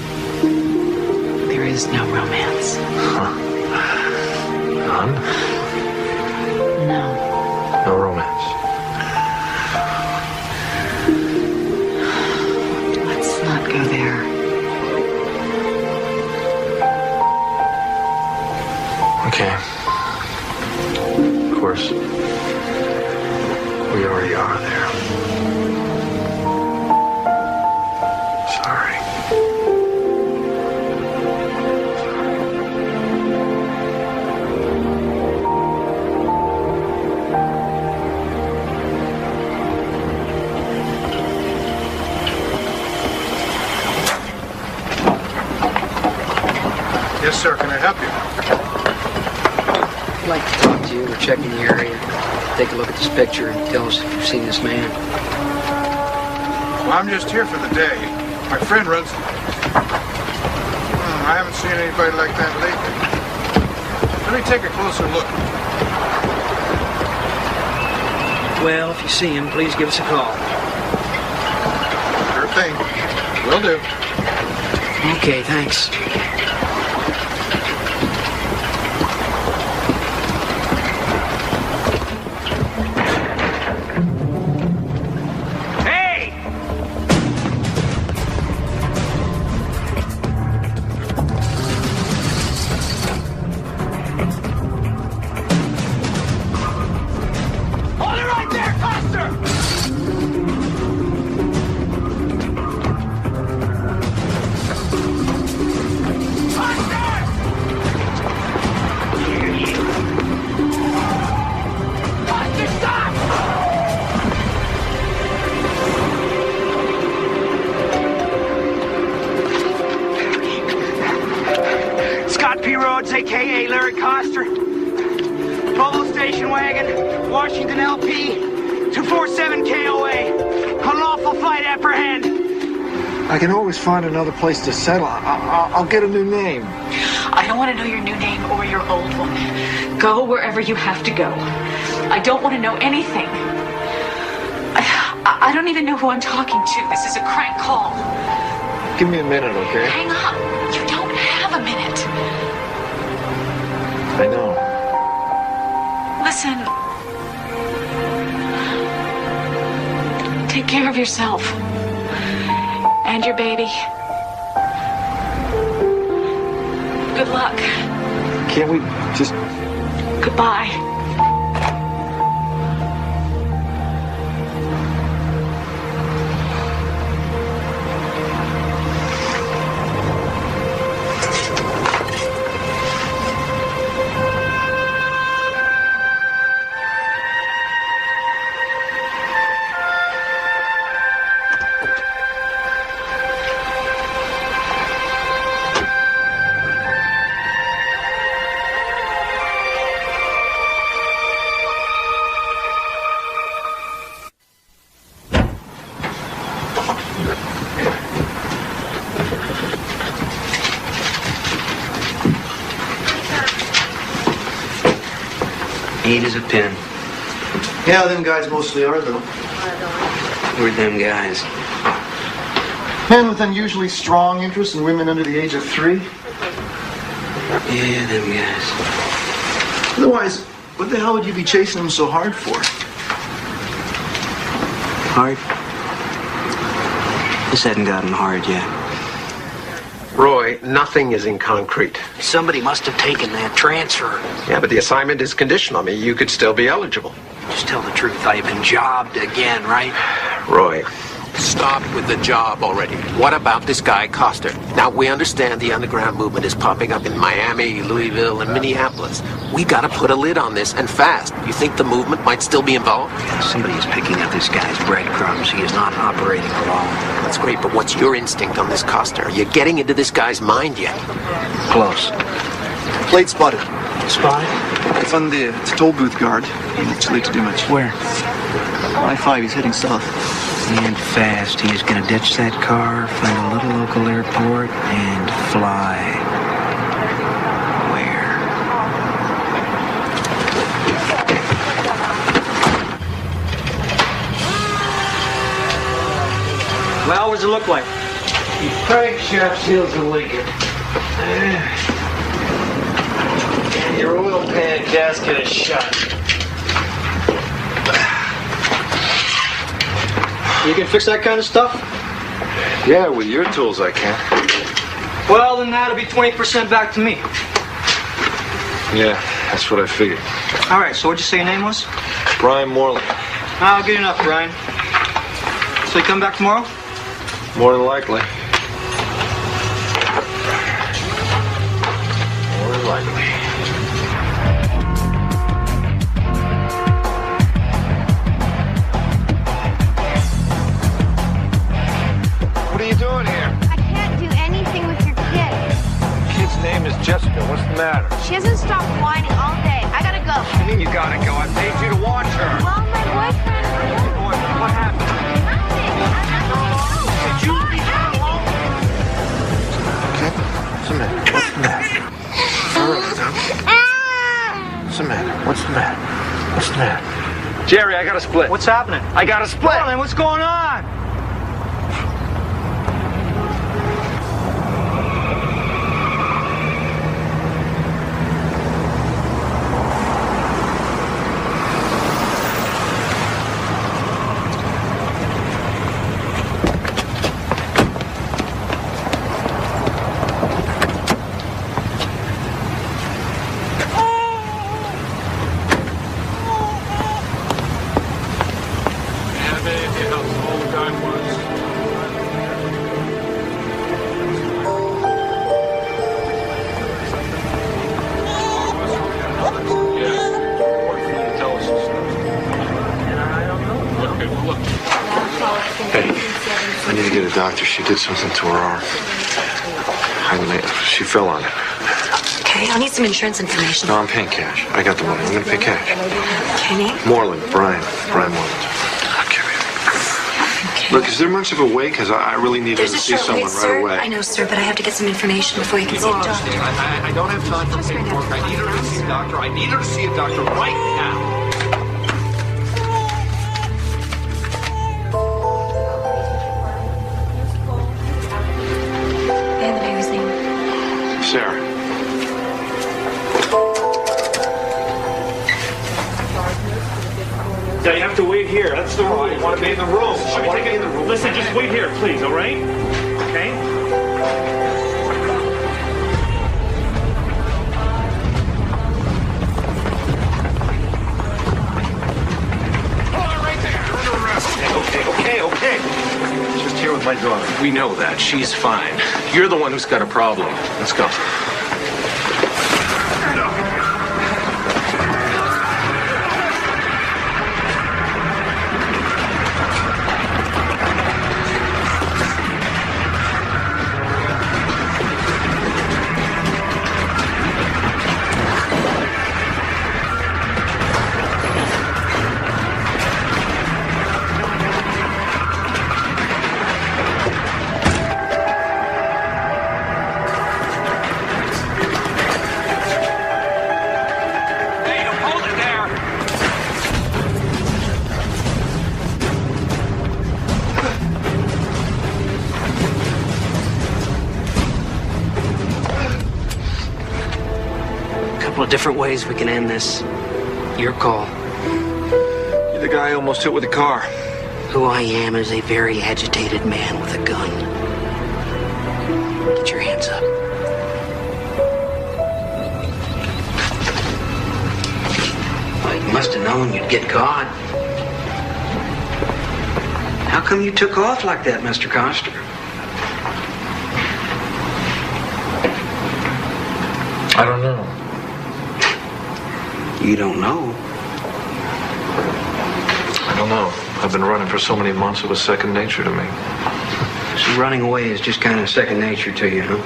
There is no romance. Huh. None? No. No romance. Let's not go there. Okay. Of course. We already are there. Sorry. Yes, sir. Can I help you? I'd like to talk to you. We're checking the area. Take a look at this picture and tell us if you've seen this man. Well, I'm just here for the day. My friend runs... I haven't seen anybody like that lately. Let me take a closer look. Well, if you see him, please give us a call. Sure thing. Will do. Okay, thanks. station wagon, Washington LP, 247 KOA. Unlawful flight apprehend. I can always find another place to settle. I'll get a new name. I don't want to know your new name or your old one. Go wherever you have to go. I don't want to know anything. I don't even know who I'm talking to. This is a crank call. Give me a minute, okay? Hang up. You don't have a minute. I know. Listen. Take care of yourself. And your baby. Good luck. Can't we just... Goodbye. Neat as a pin. Yeah, them guys mostly are, though. Who are them guys? Men with unusually strong interest in women under the age of 3. Yeah, them guys. Otherwise, what the hell would you be chasing them so hard for? Hard? This hadn't gotten hard yet. Roy, nothing is in concrete. Somebody must have taken that transfer. Yeah, but the assignment is conditional. I mean, you could still be eligible. Just tell the truth. I've been jobbed again, right? Roy. Stop with the job already. What about this guy, Coster? Now, we understand the underground movement is popping up in Miami, Louisville, and Minneapolis. We gotta put a lid on this, and fast. You think the movement might still be involved? Somebody is picking up this guy's breadcrumbs. He is not operating alone. That's great, but what's your instinct on this, Coster? Are you getting into this guy's mind yet? Close. Plate spotted. Spotted? It's on the toll booth guard. It's too late to do much. Where? I-5, he's heading south. And fast. He is going to ditch that car, find a little local airport, and fly. Where? Well, what does it look like? You crank shaft seals are leaking. Your oil pan gasket is shut. You can fix that kind of stuff? Yeah, with your tools I can. Well, then that'll be 20% back to me. Yeah, that's what I figured. All right, so what'd you say your name was? Brian Morley. I'll get enough, Brian. So you come back tomorrow? More than likely. More than likely. What are you doing here? I can't do anything with your kid. Kid's name is Jessica. What's the matter? She hasn't stopped whining all day. I gotta go. What do you mean you gotta go? I paid you to watch her. Well, my boyfriend... What happened? Did you leave her alone? Okay. What's the matter? What's the matter? All right, Tom. What's the matter? What's the matter? What's the matter? Jerry, I got a split. What's happening? I got a split. Well, then what's going on? I need to get a doctor. She did something to her arm. She fell on it. Okay. Okay, I'll need some insurance information. No, I'm paying cash. I got the money. I'm going to pay cash. Okay, name? Moreland, Brian Moreland. Okay. Look, is there much of a wait? Because I really need to see someone right away. I know, sir, but I have to get some information before you can see a doctor. I don't have time for paperwork. I need her to see a doctor. I need her to see a doctor right now. And the baby's name? Sarah. Yeah, you have to wait here. That's the rule. You want to be in the room. Listen, just wait here, please, all right? Okay? Okay. Just here with my daughter. We know that. She's fine. You're the one who's got a problem. Let's go. Different ways we can end this. Your call. You're the guy I almost hit with a car. Who I am is a very agitated man with a gun. Get your hands up. Well, you must have known you'd get caught. How come you took off like that, Mr. Coster? I don't know. You don't know? I don't know. I've been running for so many months, it was second nature to me. So running away is just kind of second nature to you, huh?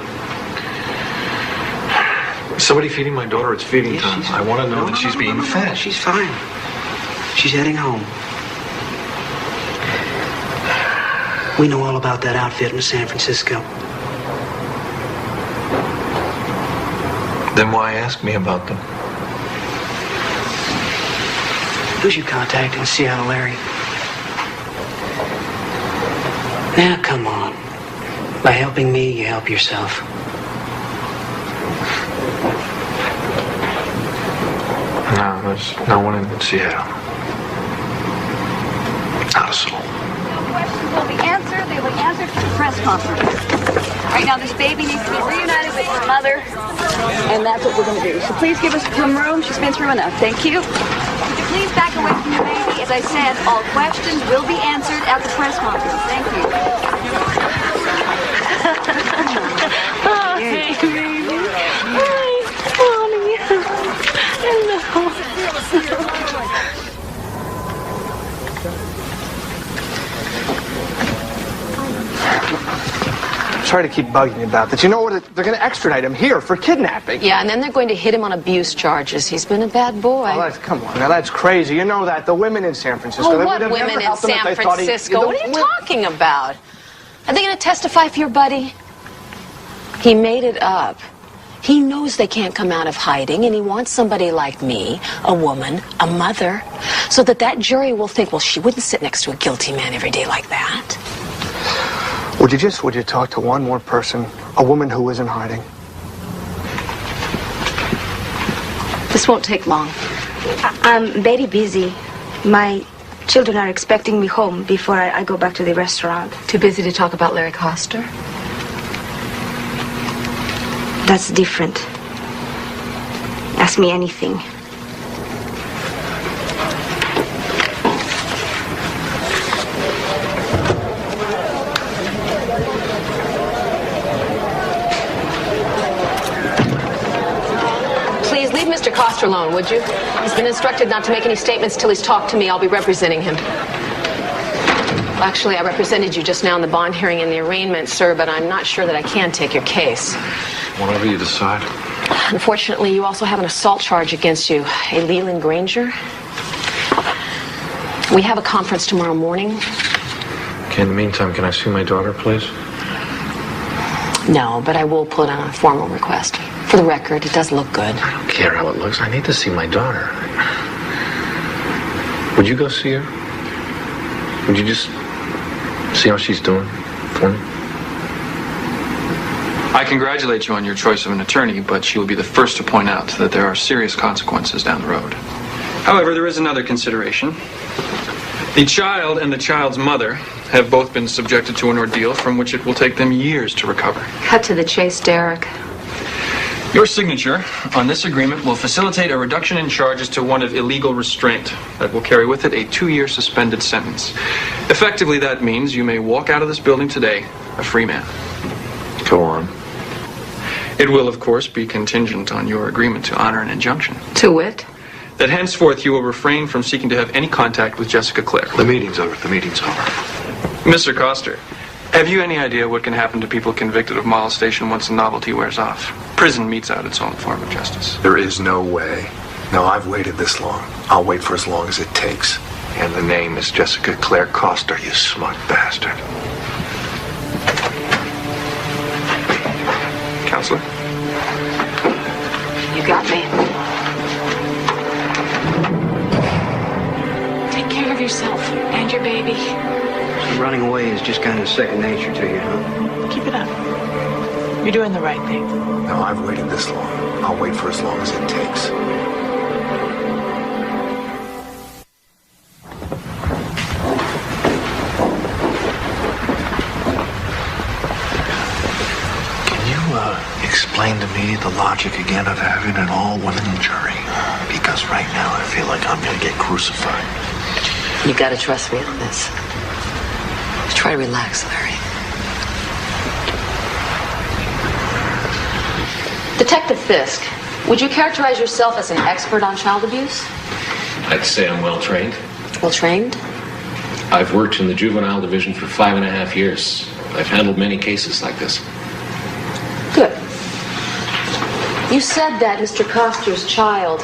Is somebody feeding my daughter? It's feeding time. I want to know that she's being fed. She's fine. She's heading home. We know all about that outfit in San Francisco. Then why ask me about them? Who's your contact in Seattle, Larry? Now, come on. By helping me, you help yourself. No, there's no one in Seattle. Not a soul. Questions will be answered. They will be answered for the press conference. Right now, this baby needs to be reunited with his mother, and that's what we're going to do. So please give us some room. She's been through enough. Thank you. Would you please back away from the baby? As I said, all questions will be answered at the press conference. Thank you. Oh, hey, baby. Hi, Mommy. Hello. Sorry to keep bugging you about this. You know what? They're going to extradite him here for kidnapping. Yeah, and then they're going to hit him on abuse charges. He's been a bad boy. Oh, come on. Now, that's crazy. You know that. The women in San Francisco. Oh, they what would have women never in helped him if San they thought Francisco? What are you talking about? Are they going to testify for your buddy? He made it up. He knows they can't come out of hiding, and he wants somebody like me, a woman, a mother, so that jury will think, well, she wouldn't sit next to a guilty man every day like that. Would you talk to one more person, a woman who is in hiding? This won't take long. I'm very busy. My children are expecting me home before I go back to the restaurant. Too busy to talk about Larry Coster? That's different. Ask me anything. Please leave Mr. Coster alone, would you? He's been instructed not to make any statements till he's talked to me. I'll be representing him. Actually, I represented you just now in the bond hearing and the arraignment, sir, but I'm not sure that I can take your case. Whatever you decide. Unfortunately, you also have an assault charge against you, a Leland Granger. We have a conference tomorrow morning. Okay, in the meantime, can I see my daughter, please? No, but I will put on a formal request. For the record, it does look good. I don't care how it looks. I need to see my daughter. Would you go see her? Would you just see how she's doing for me? I congratulate you on your choice of an attorney, but she will be the first to point out that there are serious consequences down the road. However, there is another consideration. The child and the child's mother have both been subjected to an ordeal from which it will take them years to recover. Cut to the chase, Derek. Your signature on this agreement will facilitate a reduction in charges to one of illegal restraint that will carry with it a 2-year suspended sentence. Effectively, that means you may walk out of this building today a free man. Go on. It will, of course, be contingent on your agreement to honor an injunction. To wit? That henceforth you will refrain from seeking to have any contact with Jessica Clare. The meeting's over. The meeting's over. Mr. Coster, have you any idea what can happen to people convicted of molestation once the novelty wears off? Prison metes out its own form of justice. There is no way. No, I've waited this long. I'll wait for as long as it takes. And the name is Jessica Clare Coster, you smug bastard. Counselor? You got me. Take care of yourself and your baby. So running away is just kind of second nature to you, huh? Keep it up. You're doing the right thing. No, I've waited this long. I'll wait for as long as it takes. Explain to me the logic again of having an all-women jury. Because right now I feel like I'm going to get crucified. You gotta trust me on this. Just try to relax, Larry. Detective Fisk, would you characterize yourself as an expert on child abuse? I'd say I'm well trained. Well trained? I've worked in the juvenile division for 5.5 years. I've handled many cases like this. Good. You said that Mr. Coster's child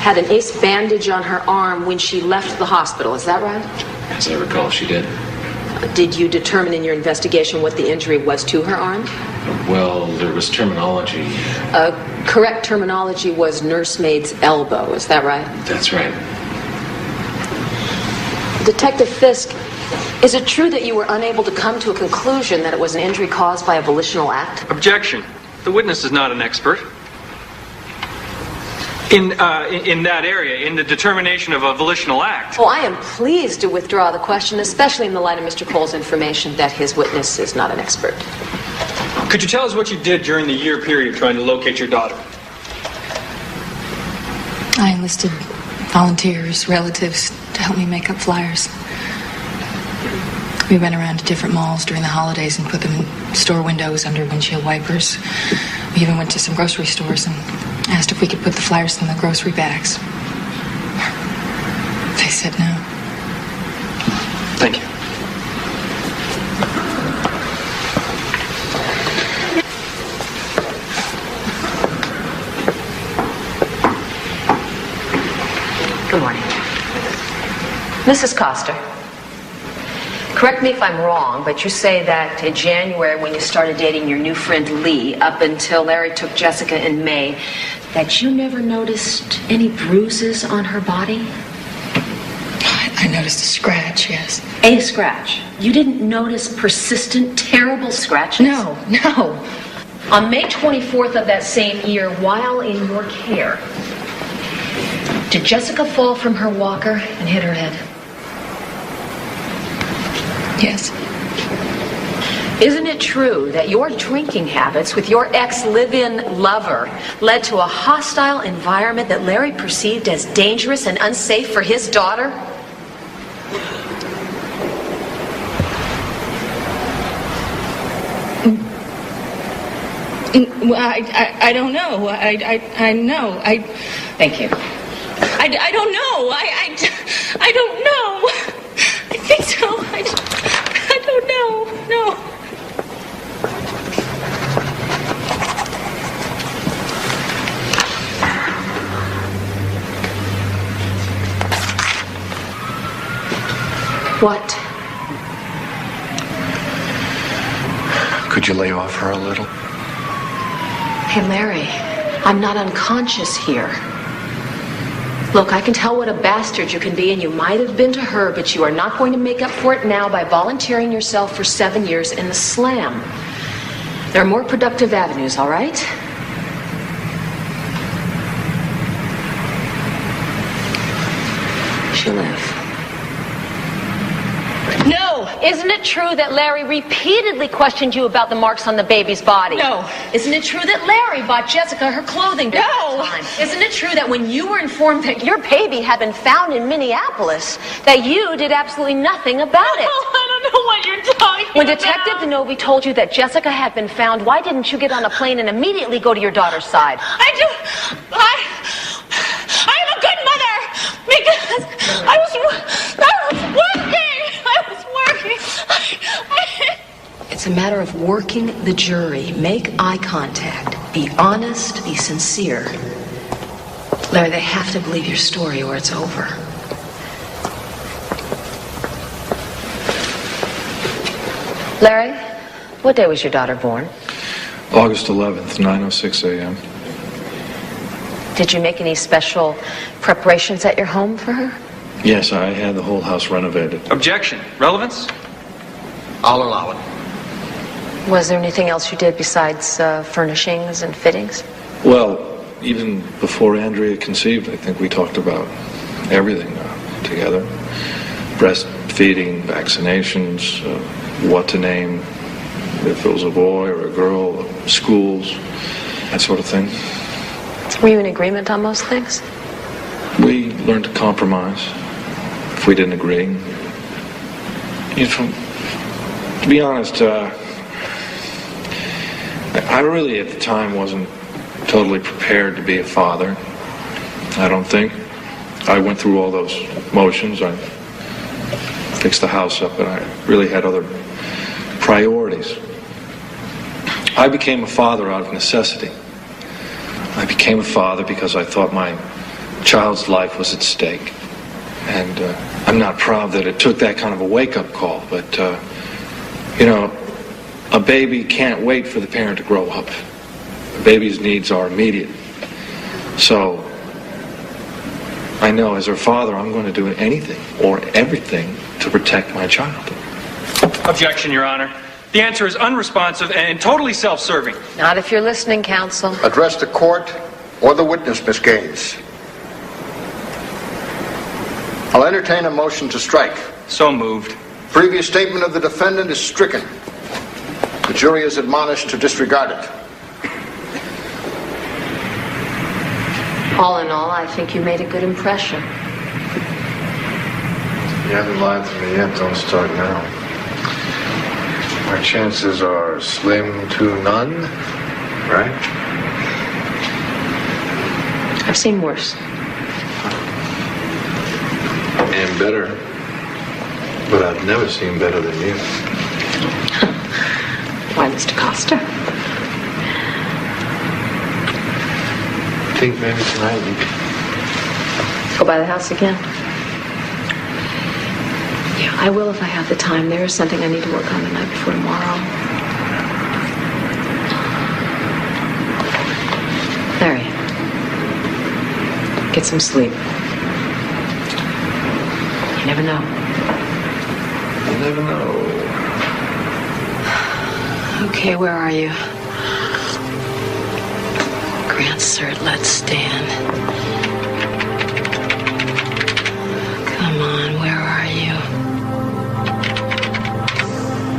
had an ace bandage on her arm when she left the hospital. Is that right? As I recall, she did. Did you determine in your investigation what the injury was to her arm? Well, there was terminology. Correct terminology was nursemaid's elbow. Is that right? That's right. Detective Fisk, is it true that you were unable to come to a conclusion that it was an injury caused by a volitional act? Objection. The witness is not an expert. In that area, in the determination of a volitional act. Oh, I am pleased to withdraw the question, especially in the light of Mr. Cole's information that his witness is not an expert. Could you tell us what you did during the year period trying to locate your daughter? I enlisted volunteers, relatives, to help me make up flyers. We went around to different malls during the holidays and put them in store windows under windshield wipers. We even went to some grocery stores and asked if we could put the flyers in the grocery bags. They said no. Thank you. Good morning. Mrs. Coster, correct me if I'm wrong, but you say that in January when you started dating your new friend Lee, up until Larry took Jessica in May, that you never noticed any bruises on her body? I noticed a scratch, yes. A scratch? You didn't notice persistent, terrible scratches? No. On May 24th of that same year, while in your care, did Jessica fall from her walker and hit her head? Yes. Isn't it true that your drinking habits with your ex-live-in lover led to a hostile environment that Larry perceived as dangerous and unsafe for his daughter? Well, I don't know. I know. Thank you. I don't know. I don't know. I think so. I don't know. No. What? Could you lay off her a little? Hey, Larry, I'm not unconscious here. Look, I can tell what a bastard you can be, and you might have been to her, but you are not going to make up for it now by volunteering yourself for 7 years in the slam. There are more productive avenues, all right? She'll live. No! Isn't it true that Larry repeatedly questioned you about the marks on the baby's body? No. Isn't it true that Larry bought Jessica her clothing during that time? Isn't it true that when you were informed that your baby had been found in Minneapolis, that you did absolutely nothing about it? Oh, I don't know what you're talking When about. Detective DeNovi told you that Jessica had been found, why didn't you get on a plane and immediately go to your daughter's side? I'm a good mother because I was working. It's a matter of working the jury. Make eye contact. Be honest. Be sincere. Larry, they have to believe your story or it's over. Larry, what day was your daughter born? August 11th, 9:06 a.m. Did you make any special preparations at your home for her? Yes, I had the whole house renovated. Objection. Relevance? I'll allow it. Was there anything else you did besides furnishings and fittings? Well, even before Andrea conceived, I think we talked about everything together. Breastfeeding, vaccinations, what to name, if it was a boy or a girl, schools, that sort of thing. Were you in agreement on most things? We learned to compromise if we didn't agree. You know, to be honest, I really at the time wasn't totally prepared to be a father. I don't think. I went through all those motions. I fixed the house up, and I really had other priorities. I became a father out of necessity. I became a father because I thought my child's life was at stake. And I'm not proud that it took that kind of a wake-up call, but, you know, a baby can't wait for the parent to grow up. A baby's needs are immediate. So, I know as her father, I'm going to do anything or everything to protect my child. Objection, Your Honor. The answer is unresponsive and totally self-serving. Not if you're listening, counsel. Address the court or the witness, Miss Gaines. I'll entertain a motion to strike. So moved. Previous statement of the defendant is stricken. The jury is admonished to disregard it. All in all, I think you made a good impression. You haven't lied to me yet. Don't start now. Our chances are slim to none, right? I've seen worse. And better. But I've never seen better than you. Why, Mr. Costa? I think maybe tonight you could... Go by the house again? Yeah, I will if I have the time. There is something I need to work on the night before tomorrow. Larry, get some sleep. You never know. You never know. Okay, where are you? Grant cert, let's stand. Come on, where are you?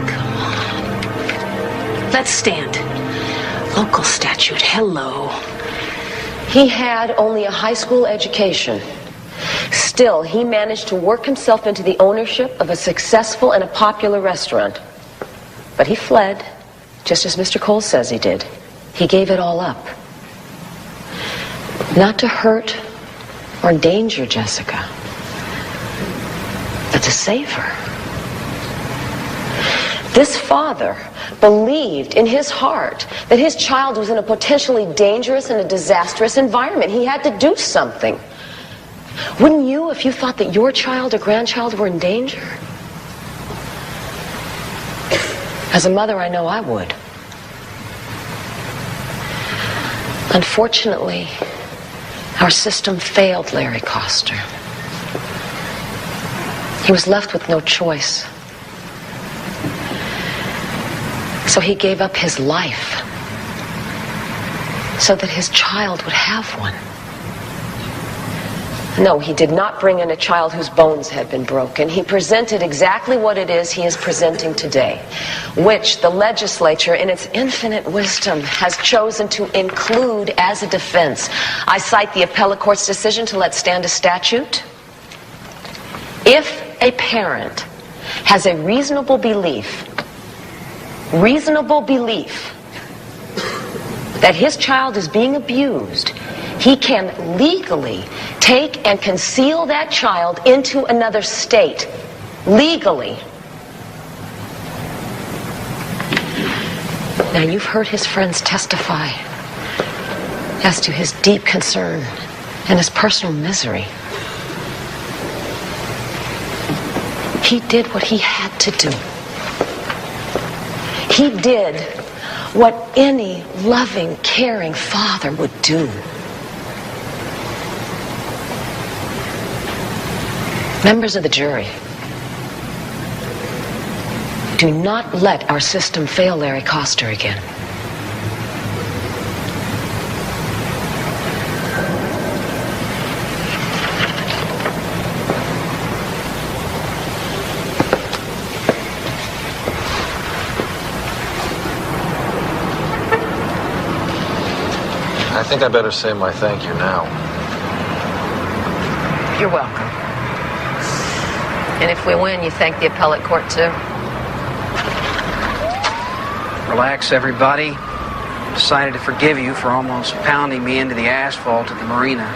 Come on. Let's stand. Local statute, hello. He had only a high school education. Still, he managed to work himself into the ownership of a successful and a popular restaurant. But he fled, just as Mr. Cole says he did. He gave it all up. Not to hurt or endanger Jessica, but to save her. This father believed in his heart that his child was in a potentially dangerous and a disastrous environment. He had to do something. Wouldn't you if you thought that your child or grandchild were in danger? As a mother, I know I would. Unfortunately, our system failed Larry Coster. He was left with no choice. So he gave up his life so that his child would have one. No, he did not bring in a child whose bones had been broken. He presented exactly what it is he is presenting today, which the legislature, in its infinite wisdom, has chosen to include as a defense. I cite the appellate court's decision to let stand a statute. If a parent has a reasonable belief that his child is being abused, he can legally take and conceal that child into another state. Legally. Now, you've heard his friends testify as to his deep concern and his personal misery. He did what he had to do. He did what any loving, caring father would do. Members of the jury, do not let our system fail Larry Coster again. I think I better say my thank you now. You're welcome. And if we win, you thank the appellate court too? Relax, everybody. Decided to forgive you for almost pounding me into the asphalt at the marina.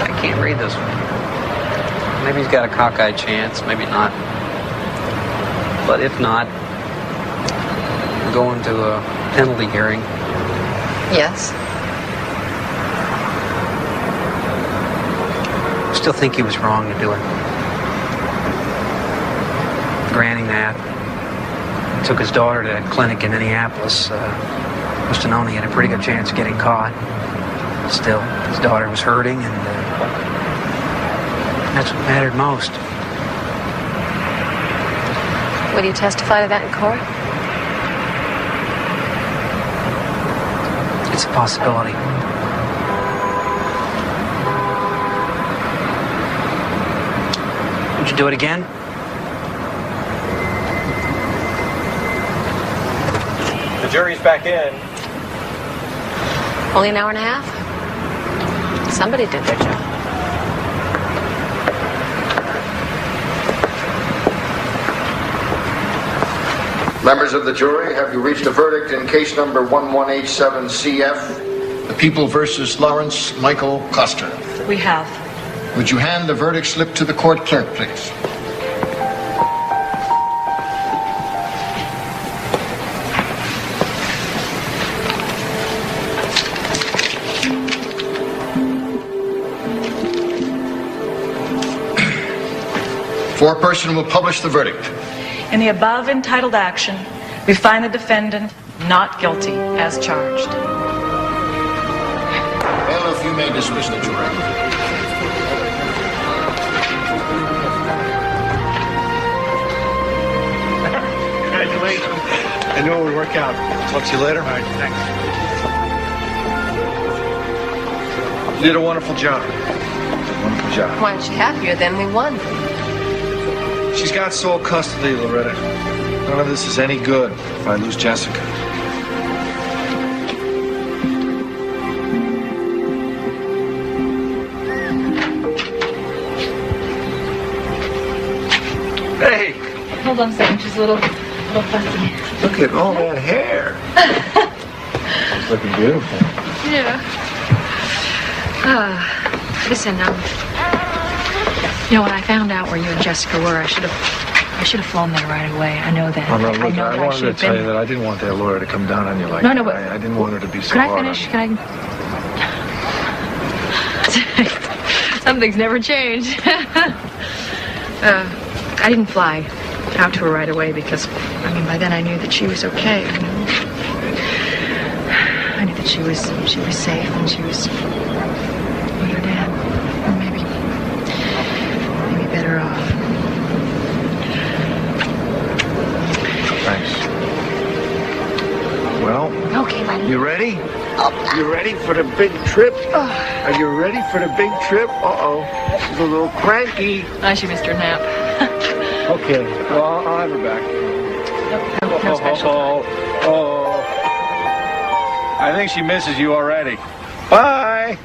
I can't read this one. Maybe he's got a cockeyed chance, maybe not. But if not, we're going to a penalty hearing. Yes. Still think he was wrong to do it. Granting that, he took his daughter to that clinic in Minneapolis. Must have known he had a pretty good chance of getting caught. Still, his daughter was hurting, and that's what mattered most. Will you testify to that in court? It's a possibility. Would you do it again? The jury's back in. Only an hour and a half? Somebody did their job. Members of the jury, have you reached a verdict in case number 1187CF, the People versus Lawrence Michael Coster? We have. Would you hand the verdict slip to the court clerk, please? Foreperson will publish the verdict. In the above entitled action, we find the defendant not guilty as charged. Bailiff, you may dismiss the jury. Congratulations. I know it would work out. Talk to you later. All right, thanks. You did a wonderful job. Wonderful job. Why aren't you happier then? We won. She's got sole custody, Loretta. None of this is any good if I lose Jessica. Hey, Hold on a second, she's a little fussy. Look at all that hair. It's looking beautiful. Yeah. Listen, when I found out where you and Jessica were, I should have flown there right away. I know that. Oh, no, look, I know I that wanted should to have tell been. you that I didn't want that lawyer to come down on you like No, that. no, but I didn't want her to be so Could I hard finish? on Can I? Some things never change. I didn't fly out to her right away because, I mean, by then I knew that she was okay. You know? I knew that she was safe and she was with her dad. Or maybe better off. Thanks. Well, okay, buddy. You ready? You ready for the big trip? Are you ready for the big trip? Uh-oh. She's a little cranky. She missed her nap. Okay. Well, I'll have her back. No special time. I think she misses you already. Bye.